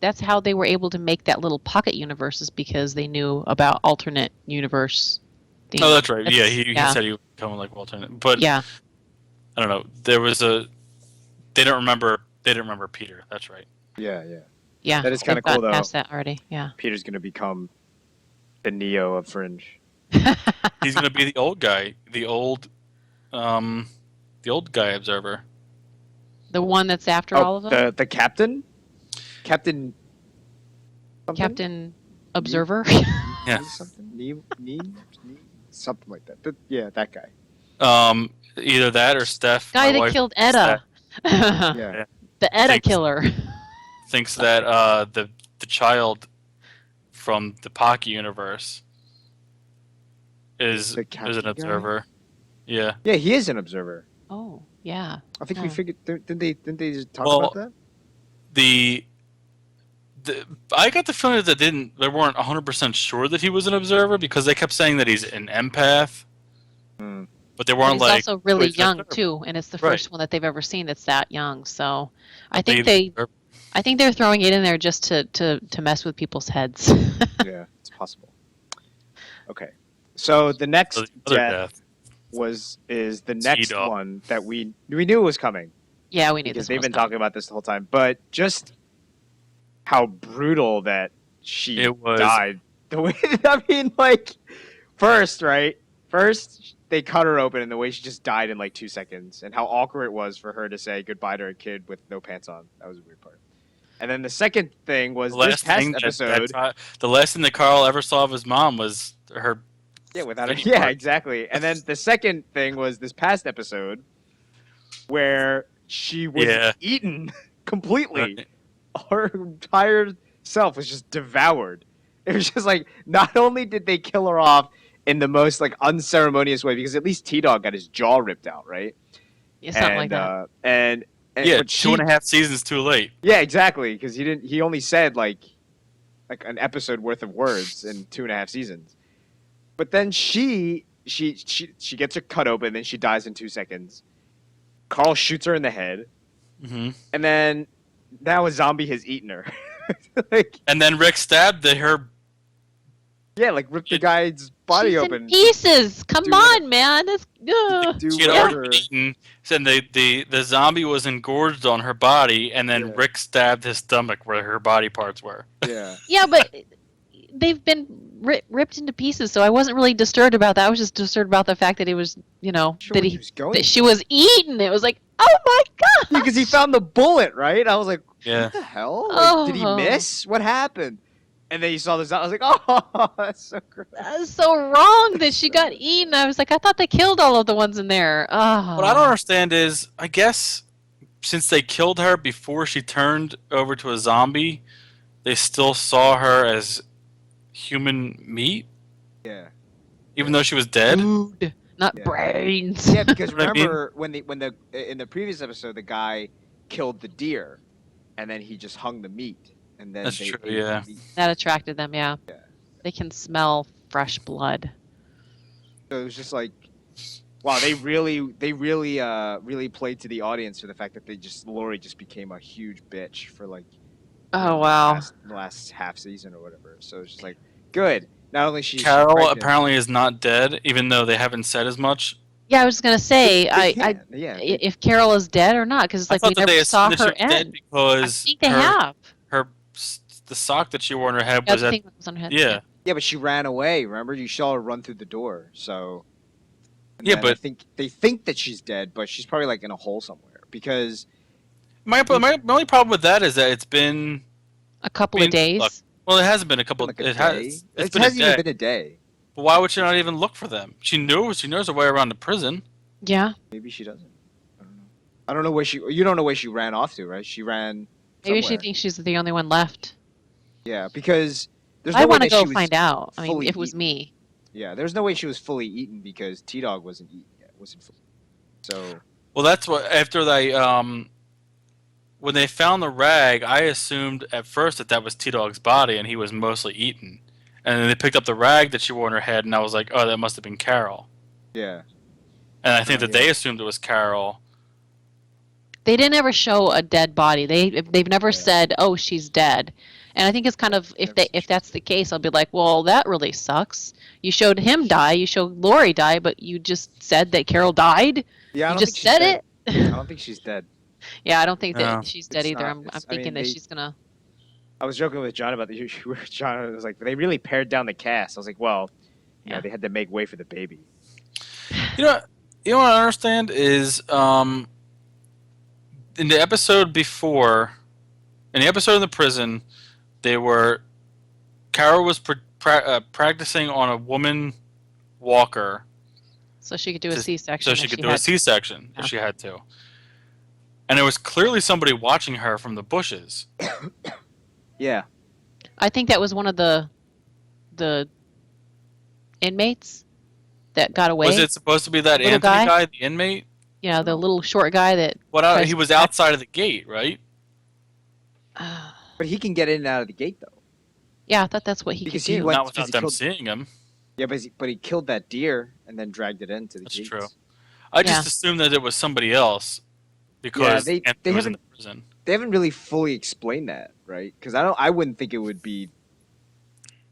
that's how they were able to make that little pocket universe, is because they knew about alternate universe things. Oh, that's right. Yeah, he said he would come like alternate, but yeah, I don't know. There was a they didn't remember Peter. That's right. Yeah. yeah. That is kind of they've cool, got though. past that already. Yeah. Peter's going to become the Neo of Fringe. He's gonna be the old guy, the old guy observer. The one that's after all of them. The captain, Captain. Something? Captain Observer. Yeah. Something. Something like that. Yeah, that guy. Either that or Steph. Guy my that wife, killed Edda. Yeah. The Edda killer. Thinks that the child from the Pocky universe is an observer. Guy? Yeah. Yeah, he is an observer. Oh, yeah. I think Oh. we figured. Didn't they just talk about that? I got the feeling that they weren't 100% sure that he was an observer, because they kept saying that he's an empath. Hmm. But they weren't He's like. also really "Wait, young that's too, and it's the Right. first one that they've ever seen that's that young. So, I think Baby. they're throwing it in there just to mess with people's heads. Yeah, it's possible. Okay, so the next So the other death is the next T-Dog. one that we knew was coming Yeah, we knew because this. they've was been coming. talking about this the whole time. But just how brutal that she It was. died. The way I mean, like first they cut her open, and the way she just died in like 2 seconds, and how awkward it was for her to say goodbye to her kid with no pants on. That was a weird part. And then the second thing was this past episode. The last thing that Carl ever saw of his mom was her. Yeah, without her. Thank you, Yeah, Mark. exactly. And then the second thing was this past episode where she was Yeah. eaten completely. Right. Her entire self was just devoured. It was just like, not only did they kill her off in the most like unceremonious way, because at least T-Dog got his jaw ripped out, right? Yeah, something like that. And Yeah, but 2.5 seasons too late. Yeah, exactly. Because he only said like an episode worth of words in 2.5 seasons. But then she gets her cut open, then she dies in 2 seconds. Carl shoots her in the head, Mm-hmm. and then now a zombie has eaten her. Like, And then Rick stabbed her. yeah, like rip the guy's body She's open. in pieces. Come Do on, man. That's Do She had whatever. already eaten. And the zombie was engorged on her body, and then Yeah. Rick stabbed his stomach where her body parts were. Yeah. yeah, but they've been ripped into pieces, so I wasn't really disturbed about that. I was just disturbed about the fact that it was, Sure, where he was going. that she was eaten. It was like, oh my god. Because he found the bullet, right? I was like, Yeah. what the hell? Like, did he Oh. miss? What happened? And then you saw this. I was like, oh, that's so gross. That was so wrong that she got eaten. I was like, I thought they killed all of the ones in there. Oh. What I don't understand is, I guess, since they killed her before she turned over to a zombie, they still saw her as human meat, Yeah. even though she was dead. Food, not Yeah. brains. Yeah, because What I mean- remember when in the previous episode the guy killed the deer, and then he just hung the meat, and then That's they true, ate yeah. the meat. That attracted them, yeah. Yeah. They can smell fresh blood. So it was just like, wow, they really played to the audience for the fact that Lori just became a huge bitch for like Oh, wow. the last half season or whatever. So it's just like, good. Not only she's Carol pregnant, apparently is not dead, even though they haven't said as much. Yeah, I was going to say, they can, yeah, if Carol is dead or not, because it's I like thought we that they never saw assumed that her she was dead end. I because think they have. the sock that she wore on her head Yeah, was the at thing that was on her head. yeah. yeah, but she ran away. Remember, you saw her run through the door. So and Yeah, then but- I think they think that she's dead, but she's probably like in a hole somewhere because My only problem with that is that it's been A couple I mean, of days. look, well, it hasn't been a couple. like a It day. has. It's It been a hasn't even day. been a day. But why would she not even look for them? She knows her way around the prison. Yeah. Maybe she doesn't. I don't know. I don't know where she. You don't know where she ran off to, right? She ran. Maybe she somewhere. thinks she's the only one left. Yeah, because there's I no way want to that she go was find out. I mean, fully if it was eaten. me. Yeah, there's no way she was fully eaten because T-Dog wasn't eaten yet. Wasn't fully. So Well, that's what after they when they found the rag, I assumed at first that was T-Dog's body and he was mostly eaten. And then they picked up the rag that she wore on her head, and I was like, oh, that must have been Carol. yeah, And I think Oh, that yeah. they assumed it was Carol. They didn't ever show a dead body. They've never Yeah. said, "Oh, she's dead." And I think it's kind of if that's the case, I'll be like, "Well, that really sucks. You showed him die, you showed Lori die, but you just said that Carol died. Yeah, I You don't just think she's said dead. I it." don't think she's dead. Yeah, I don't think No. that she's dead It's either. not- I'm it's- I thinking mean, that she's gonna. I was joking with John about the John was like, they really pared down the cast. I was like, well, Yeah. they had to make way for the baby. You know what I understand is in the episode before, in the episode in the prison, Carol was practicing on a woman walker So she could do a C-section. so she if could do had a C-section Yeah. if she had to. And there was clearly somebody watching her from the bushes. Yeah. I think that was one of the inmates that got away. Was it supposed to be that Little Anthony guy? guy, the inmate? Yeah, the little short guy that. What? He Tries was to- outside of the gate, right? But he can get in and out of the gate, though. Yeah, I thought that's what he Because could he do. went- Not because without he them killed- seeing him. Yeah, but he killed that deer and then dragged it into the That's gates. true. I just Yeah. assumed that it was somebody else because they Anthony was in haven't- the prison. They haven't really fully explained that, right? Because I wouldn't think it would be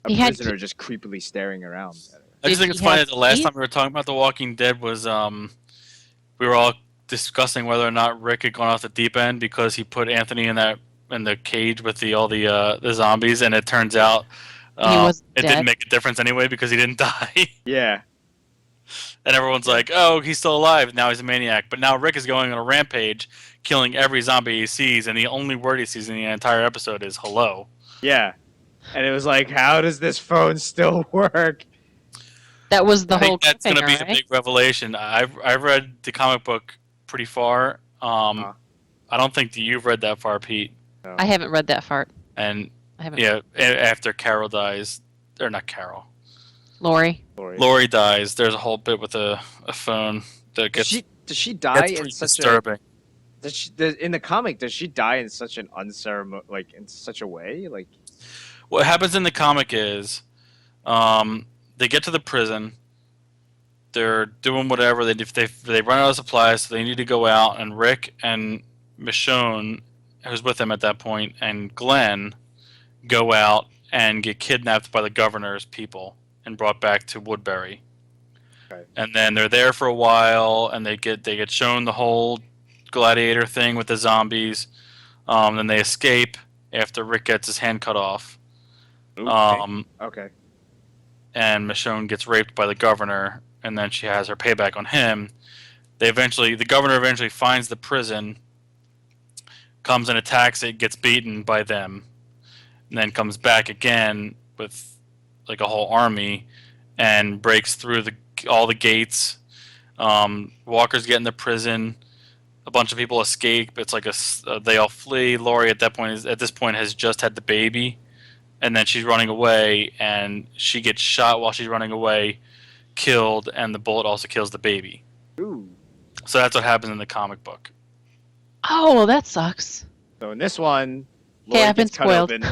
a He had prisoner just creepily staring around at her. I just Did think it's he funny have that the last teeth? time we were talking about The Walking Dead was we were all discussing whether or not Rick had gone off the deep end because he put Anthony in the cage with all the zombies, and it turns out He was it dead. didn't make a difference anyway because he didn't die. Yeah. And everyone's like, "Oh, he's still alive. Now he's a maniac." But now Rick is going on a rampage, killing every zombie he sees, and the only word he sees in the entire episode is "hello." Yeah. And it was like, how does this phone still work? That was the I whole think that's going to be cliffhanger, the right? big revelation. I've read the comic book pretty far. I don't think that you've read that far, Pete. I haven't read that far. And I haven't. yeah, after Carol dies, or not Carol, Lori. Lori dies. There's a whole bit with a phone that Does gets she die gets in pretty such disturbing. in the comic? Does she die in such an in such a way? Like, What happens in the comic is, they get to the prison. They're doing whatever they run out of supplies, so they need to go out. And Rick and Michonne, who's with them at that point, and Glenn go out and get kidnapped by the governor's people and brought back to Woodbury. Okay. And then they're there for a while, and they get shown the whole gladiator thing with the zombies. Then they escape after Rick gets his hand cut off. okay. And Michonne gets raped by the governor, and then she has her payback on him. The governor eventually finds the prison, comes and attacks it, gets beaten by them, and then comes back again with like a whole army and breaks through all the gates. Walkers get in the prison. A bunch of people escape. It's like they all flee. Lori at this point has just had the baby, and then she's running away, and she gets shot while she's running away, killed, and the bullet also kills the baby. Ooh. So that's what happens in the comic book. Oh, well, that sucks. So in this one, Okay, Lori I've been gets cut spoiled. open,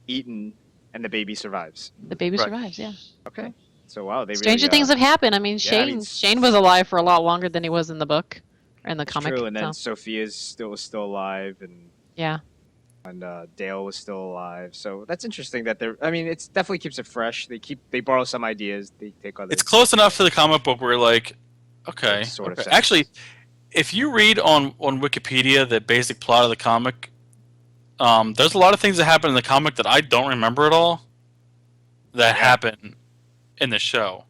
eaten, and the baby survives. The baby Right. survives. Yeah. Okay. So wow, they Stranger really, things have happened. I mean, yeah, I Shane mean, Shane was alive for a lot longer than he was in the book or in the it's comic. true. And then so, Sophia's was still alive, and yeah. Dale was still alive. So that's interesting that they're. I mean, it definitely keeps it fresh. They borrow some ideas. They take other. It's close enough to the comic book where like, okay. Makes sort of okay. sense. Actually, if you read on Wikipedia the basic plot of the comic, there's a lot of things that happen in the comic that I don't remember at all that happen in the show.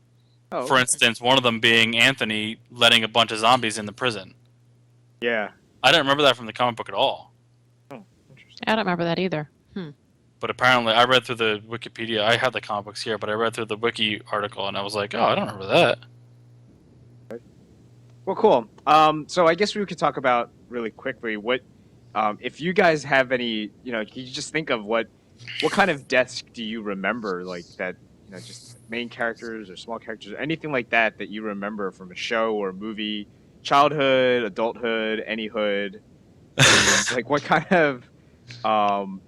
Oh, For okay. instance, one of them being Anthony letting a bunch of zombies in the prison. Yeah. I didn't remember that from the comic book at all. Interesting. I don't remember that either. But apparently, I read through the Wikipedia. I have the comic books here, but I read through the wiki article, and I was like, oh, I don't remember that. Well, cool. So I guess we could talk about really quickly what, if you guys have any, can you just think of what kind of deaths do you remember, like that, just main characters or small characters, or anything like that you remember from a show or a movie, childhood, adulthood, any hood, like what kind of, Well,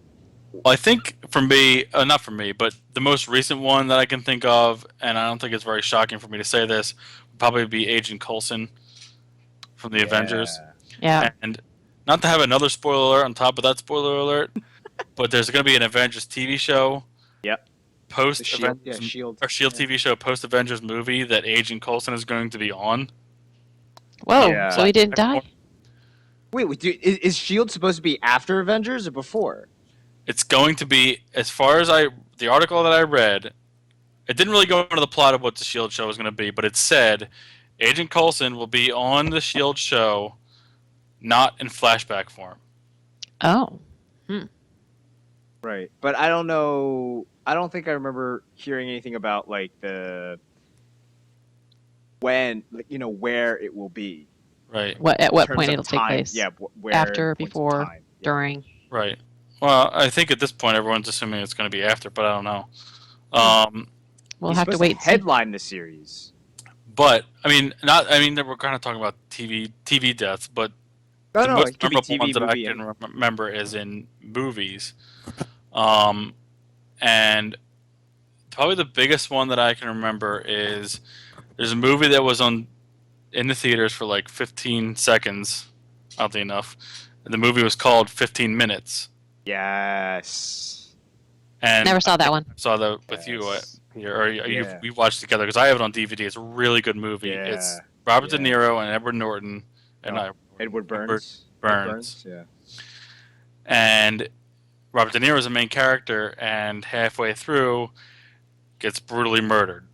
I think for me, not for me, but the most recent one that I can think of, and I don't think it's very shocking for me to say this, would probably be Agent Coulson from the Avengers. Yeah. And not to have another spoiler alert on top of that spoiler alert, but there's going to be an Avengers TV show. Yep. Post Shield, Avengers, Shield. or Shield TV show post Avengers movie that Agent Coulson is going to be on. Whoa, Yeah. so he didn't die? Wait, is Shield supposed to be after Avengers or before? It's going to be, as far as the article that I read, it didn't really go into the plot of what the Shield show was going to be, but it said Agent Coulson will be on the Shield show, not in flashback form. Oh. Right, but I don't know. I don't think I remember hearing anything about like when, where it will be. Right. At what In terms point of it'll take time. place? Yeah, where After, points of before, time. Yeah. during. Right. Well, I think at this point everyone's assuming it's going to be after, but I don't know. We'll He's have to supposed wait and see. headline the series. But we're kind of talking about TV deaths, but No, the no, most it could be memorable TV, ones that I movie, can remember is in movies. And probably the biggest one that I can remember is there's a movie that was in the theaters for like 15 seconds, oddly enough. And the movie was called 15 Minutes. Yes. And Never saw that one. I saw that with you, Yes. Peter, or Yeah. we watched together because I have it on DVD. It's a really good movie. Yeah. It's Robert De Yeah. Niro and Edward Norton and Edward Burns. Burns. Yeah. And Robert De Niro is the main character, and halfway through gets brutally murdered.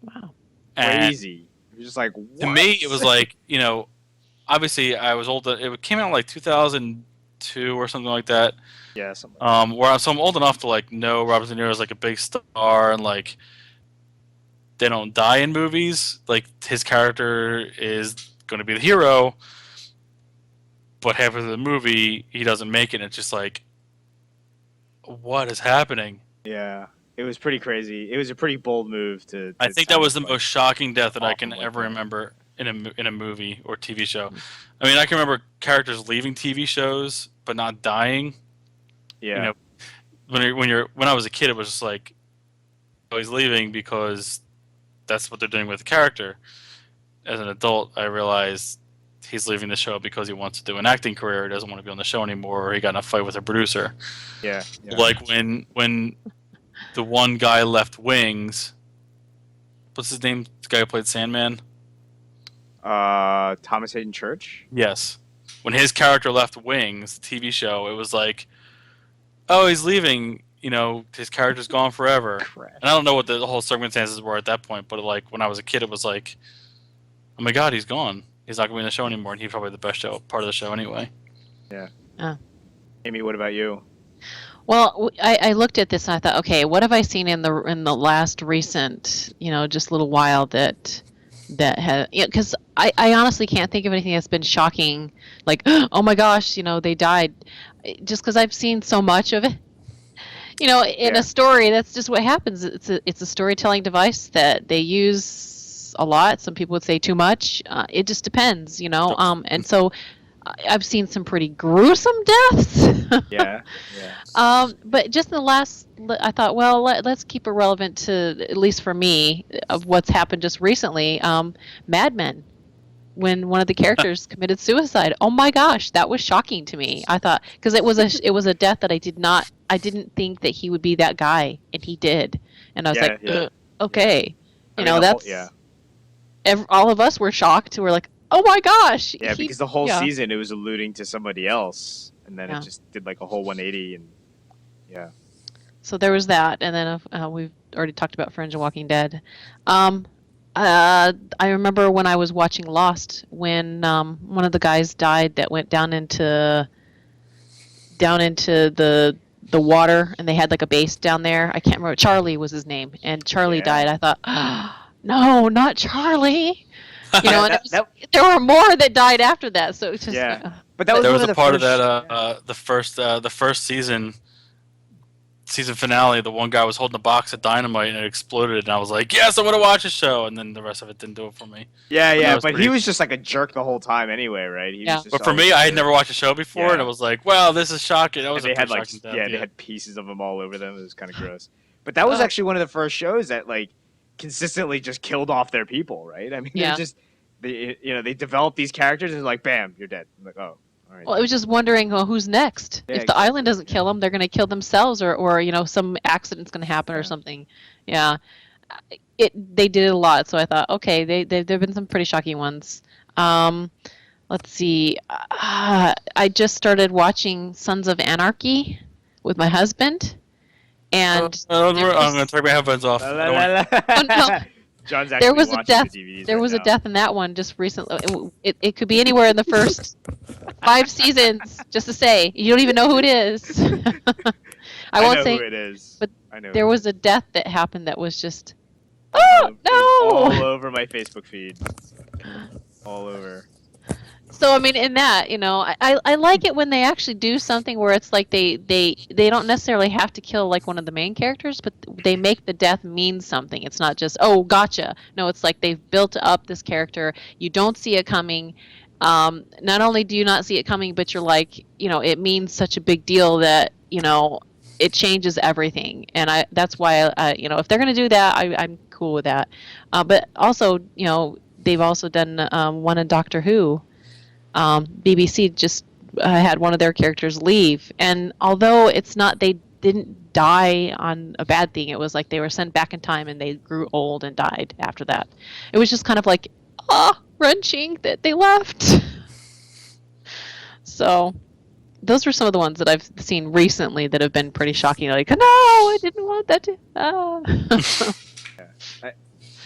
Wow. And Crazy. You're just like, what? to me, it was like, obviously I was old. It came out like 2002 or something like that. Yeah, something. So I'm old enough to like know Robert De Niro is like a big star, and like they don't die in movies. Like his character is going to be the hero, but half of the movie he doesn't make it. And it's just like, what is happening? Yeah. It was pretty crazy. It was a pretty bold move to I think that was the like, most shocking death that I can awful like ever that. remember in a movie or TV show. I mean, I can remember characters leaving TV shows but not dying. Yeah. When I was a kid, it was just like, oh, he's leaving because that's what they're doing with the character. As an adult, I realized he's leaving the show because he wants to do an acting career. He doesn't want to be on the show anymore, or he got in a fight with a producer. Yeah. Like when the one guy left Wings. What's his name? The guy who played Sandman? Thomas Hayden Church? Yes. When his character left Wings, the TV show, it was like, oh, he's leaving. His character's gone forever. Crap. And I don't know what the whole circumstances were at that point, but like when I was a kid, it was like, oh my God, he's gone. He's not going to be in the show anymore, and he's probably the best part of the show anyway. Yeah. Oh. Amy, what about you? Well, I looked at this and I thought, okay, what have I seen in the last recent, just little while that had, because I honestly can't think of anything that's been shocking, like, oh my gosh, they died, just because I've seen so much of it. In a story, that's just what happens. It's a storytelling device that they use a lot. Some people would say too much. It just depends, and so I've seen some pretty gruesome deaths. Yeah. But just in the last, I thought, well, let's keep it relevant to, at least for me, of what's happened just recently. Mad Men, when one of the characters committed suicide. Oh my gosh, that was shocking to me. I thought, because it was a death that I didn't think that he would be that guy, and he did. And I was okay, all of us were shocked. We're like, oh my gosh. Yeah, because the whole season it was alluding to somebody else, and then it just did like a whole 180, and yeah. So there was that, and then we've already talked about Fringe and Walking Dead. I remember when I was watching Lost, when one of the guys died that went down into the water, and they had like a base down there. I can't remember. Charlie was his name, and Charlie died. I thought, no, not Charlie. And there were more that died after that. So it's just but that was there one was of a part of that the first season finale. The one guy was holding a box of dynamite and it exploded, and I was like, yes, I want to watch a show. And then the rest of it didn't do it for me. But he was just like a jerk the whole time anyway, right? He was just but for me, I had never watched a show before, and it was like, wow, this is shocking. That was they had like shocking death, they had pieces of him all over them. It was kind of gross. But that was actually one of the first shows that like consistently just killed off their people, right? I mean, they develop these characters and like, bam, you're dead. I'm like, oh, all right. Well, I was just wondering, well, who's next? Yeah, If the island doesn't kill them, they're going to kill themselves, or some accident's going to happen or something. Yeah, they did it a lot, so I thought, okay, there've been some pretty shocking ones. Let's see. I just started watching Sons of Anarchy with my husband, and I'm going to take my headphones off. Oh, no. John's actually there was a watching death. the DVDs There right was a now. death in that one just recently. It could be anywhere in the first 5 seasons. Just to say, you don't even know who it is. I won't know say who it is. but I know there who it was a death that happened that was just. is. Oh All no! over my Facebook feed. All over. So I mean, in that, I like it when they actually do something where it's like they don't necessarily have to kill like one of the main characters, but they make the death mean something. It's not just, oh, gotcha. No, it's like they've built up this character. You don't see it coming. Not only do you not see it coming, but you're like, it means such a big deal that it changes everything. And that's why if they're gonna do that, I'm cool with that. But also, they've also done one in Doctor Who. BBC just had one of their characters leave, and although it's not, they didn't die on a bad thing. It was like they were sent back in time and they grew old and died after that. It was just kind of like, wrenching that they left. So those were some of the ones that I've seen recently that have been pretty shocking. Like, no, I didn't want that to.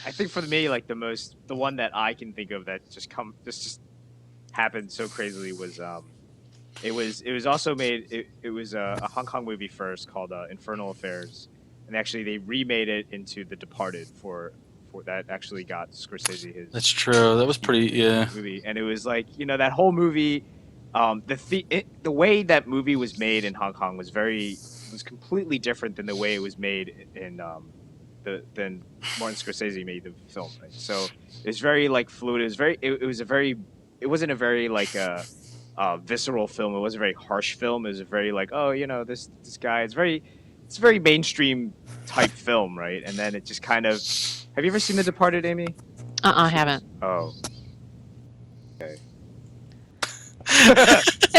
I think for me, like the one that I can think of that just happened so crazily was it was also made, it was a Hong Kong movie first called Infernal Affairs, and actually they remade it into The Departed for that actually got Scorsese his. That's true. That was pretty movie, and it was like that whole movie, the way that movie was made in Hong Kong was completely different than the way it was made in than Martin Scorsese made the film. Right? So it's very like fluid. It wasn't a very like visceral film. It wasn't a very harsh film. It was a very like, this guy. It's a very mainstream type film, right? And then it just kind of. Have you ever seen The Departed, Amy? I haven't. Oh. Okay.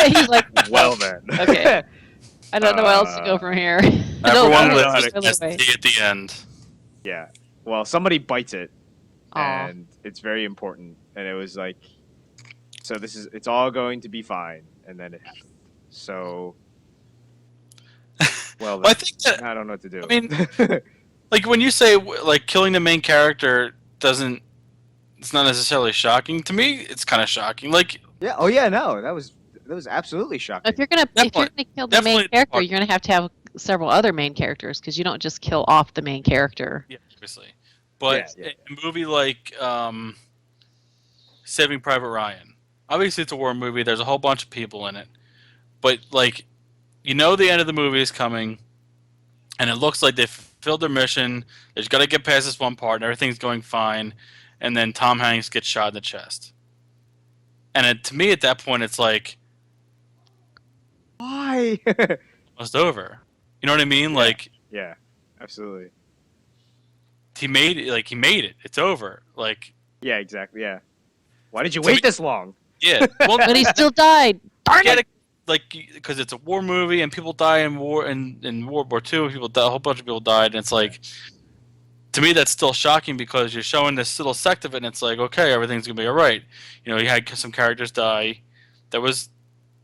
He's like, Well then. Okay. I don't know where else to go from here. Everyone no, lives no, at the end. Yeah. Well, somebody bites it, Aw. and it's very important. And it was like, so it's all going to be fine, and then it happened. So, well, I think that, I don't know what to do. I mean, like when you say like killing the main character it's not necessarily shocking to me. It's kind of shocking. Like, yeah. Oh yeah. No, that was absolutely shocking. If you're gonna kill the main character, you're gonna have several other main characters because you don't just kill off the main character. Yeah, obviously. But in a movie like Saving Private Ryan, obviously it's a war movie. There's a whole bunch of people in it, but like, the end of the movie is coming, and it looks like they've fulfilled their mission. They just got to get past this one part, and everything's going fine. And then Tom Hanks gets shot in the chest. And to me, at that point, it's like, why? almost over. You know what I mean? Yeah. Like, yeah, absolutely. he made it. It's over. Like, yeah, exactly. Yeah. Why did you wait this long? Yeah. Well, But he still died. Darn it! Like, because it's a war movie and people die in war, and in World War II, a whole bunch of people died, and it's like, to me, that's still shocking because you're showing this little sect of it, and it's like, okay, everything's gonna be all right. You had some characters die. That was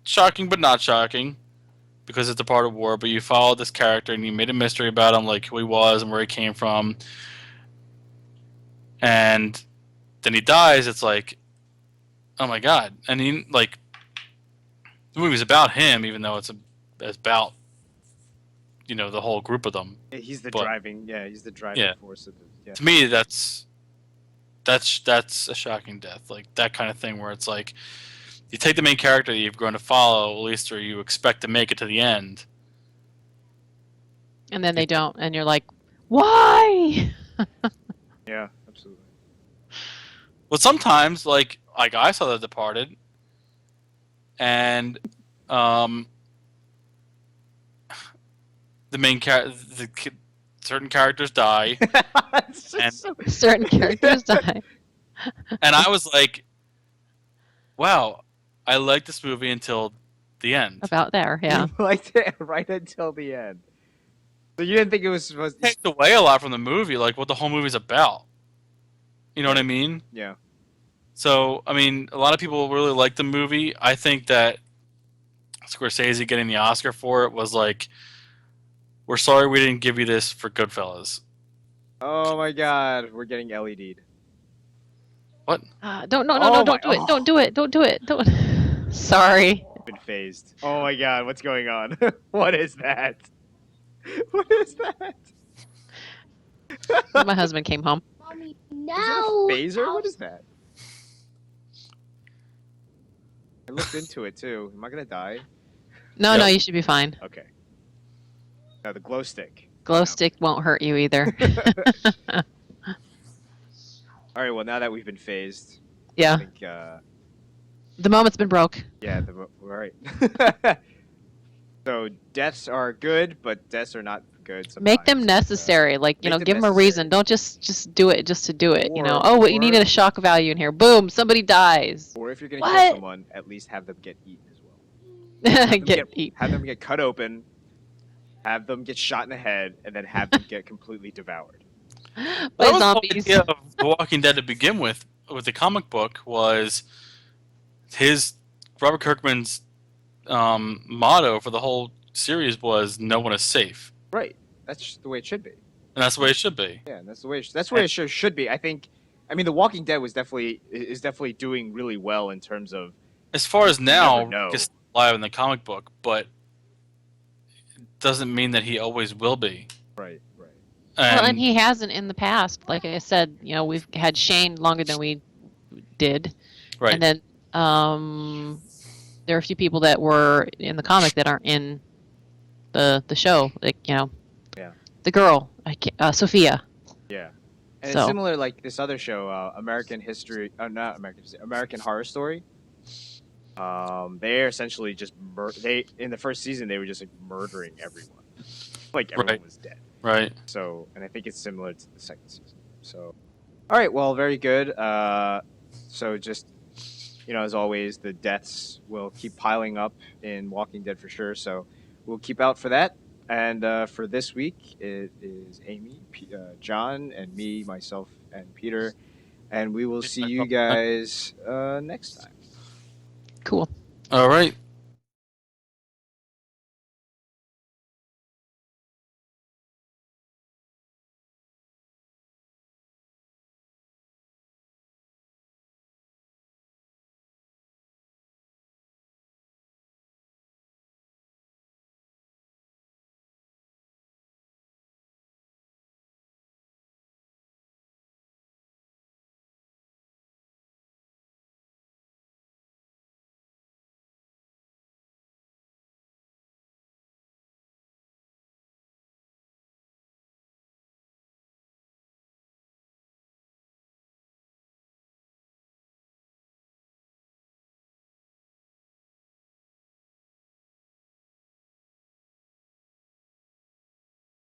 shocking, but not shocking, because it's a part of war. But you followed this character, and you made a mystery about him, like who he was and where he came from. And then he dies. It's like, oh my god! And he like, the movie's about him, even though it's about the whole group of them. He's the driving force of it. Yeah. To me, that's a shocking death. Like that kind of thing where it's like, you take the main character that you've grown to follow, at least, or you expect to make it to the end, And then they don't, and you're like, why? Yeah, absolutely. Well, sometimes, like I saw The Departed, and the main certain characters die, and Certain characters die. And I was like, wow, I like this movie until the end. About there, yeah. You liked it right until the end. So you didn't think it was supposed It takes away a lot from the movie, like what the whole movie's about. You know what I mean? Yeah. So, I mean, a lot of people really like the movie. I think that Scorsese getting the Oscar for it was like, we're sorry we didn't give you this for Goodfellas. Oh my God, we're getting LED'd. What? Don't no Oh don't my- do it. Don't do it. Don't do it. Don't. Sorry. Been phased. Oh my God, what's going on? What is that? What is that? My husband came home. Mommy, Is no. it a phaser? What is that? I looked into it too. Am I gonna die? No, no, you should be fine. Okay. Now the glow stick. Glow No. stick won't hurt you either. All right. Well, now that we've been phased, I Yeah. think. The moment's been broke. Yeah. All right. So deaths are good, but deaths are not good. Make them sometimes. necessary. Like, make them give them a necessary. reason. Don't just do it just to do it. Or- Oh, what you or- needed a shock value in here. Boom, somebody dies. Or if you're gonna What? kill someone, at least have them get eaten as well. Have them Eat. Have them get cut open. Have them get shot in the head, and then have them get completely devoured. By That was the whole zombies. idea of The Walking Dead to begin with the comic book was Robert Kirkman's motto for the whole series was "No one is safe," Right. That's just the way it should be. and that's the way it should be. Yeah, and that's the way it should be. I think. I mean, The Walking Dead is definitely doing really well in terms of. As far as now, never know. Rick is alive in the comic book, but it doesn't mean that he always will be. Right. Right. Well, and he hasn't in the past. Like I said, we've had Shane longer than we did. right. And then there are a few people that were in the comic that aren't in the show. Like, Yeah. the girl, Sophia. Yeah. And So- it's similar like this other show, American Horror Story. They're essentially just in the first season they were just like murdering everyone, like everyone Right. was dead. Right. So, and I think it's similar to the second season. So, all right, well, very good. So just as always, the deaths will keep piling up in Walking Dead for sure. So we'll keep out for that. And for this week, it is Amy, John, and me, myself, and Peter. And we will see you guys next time. Cool. All right.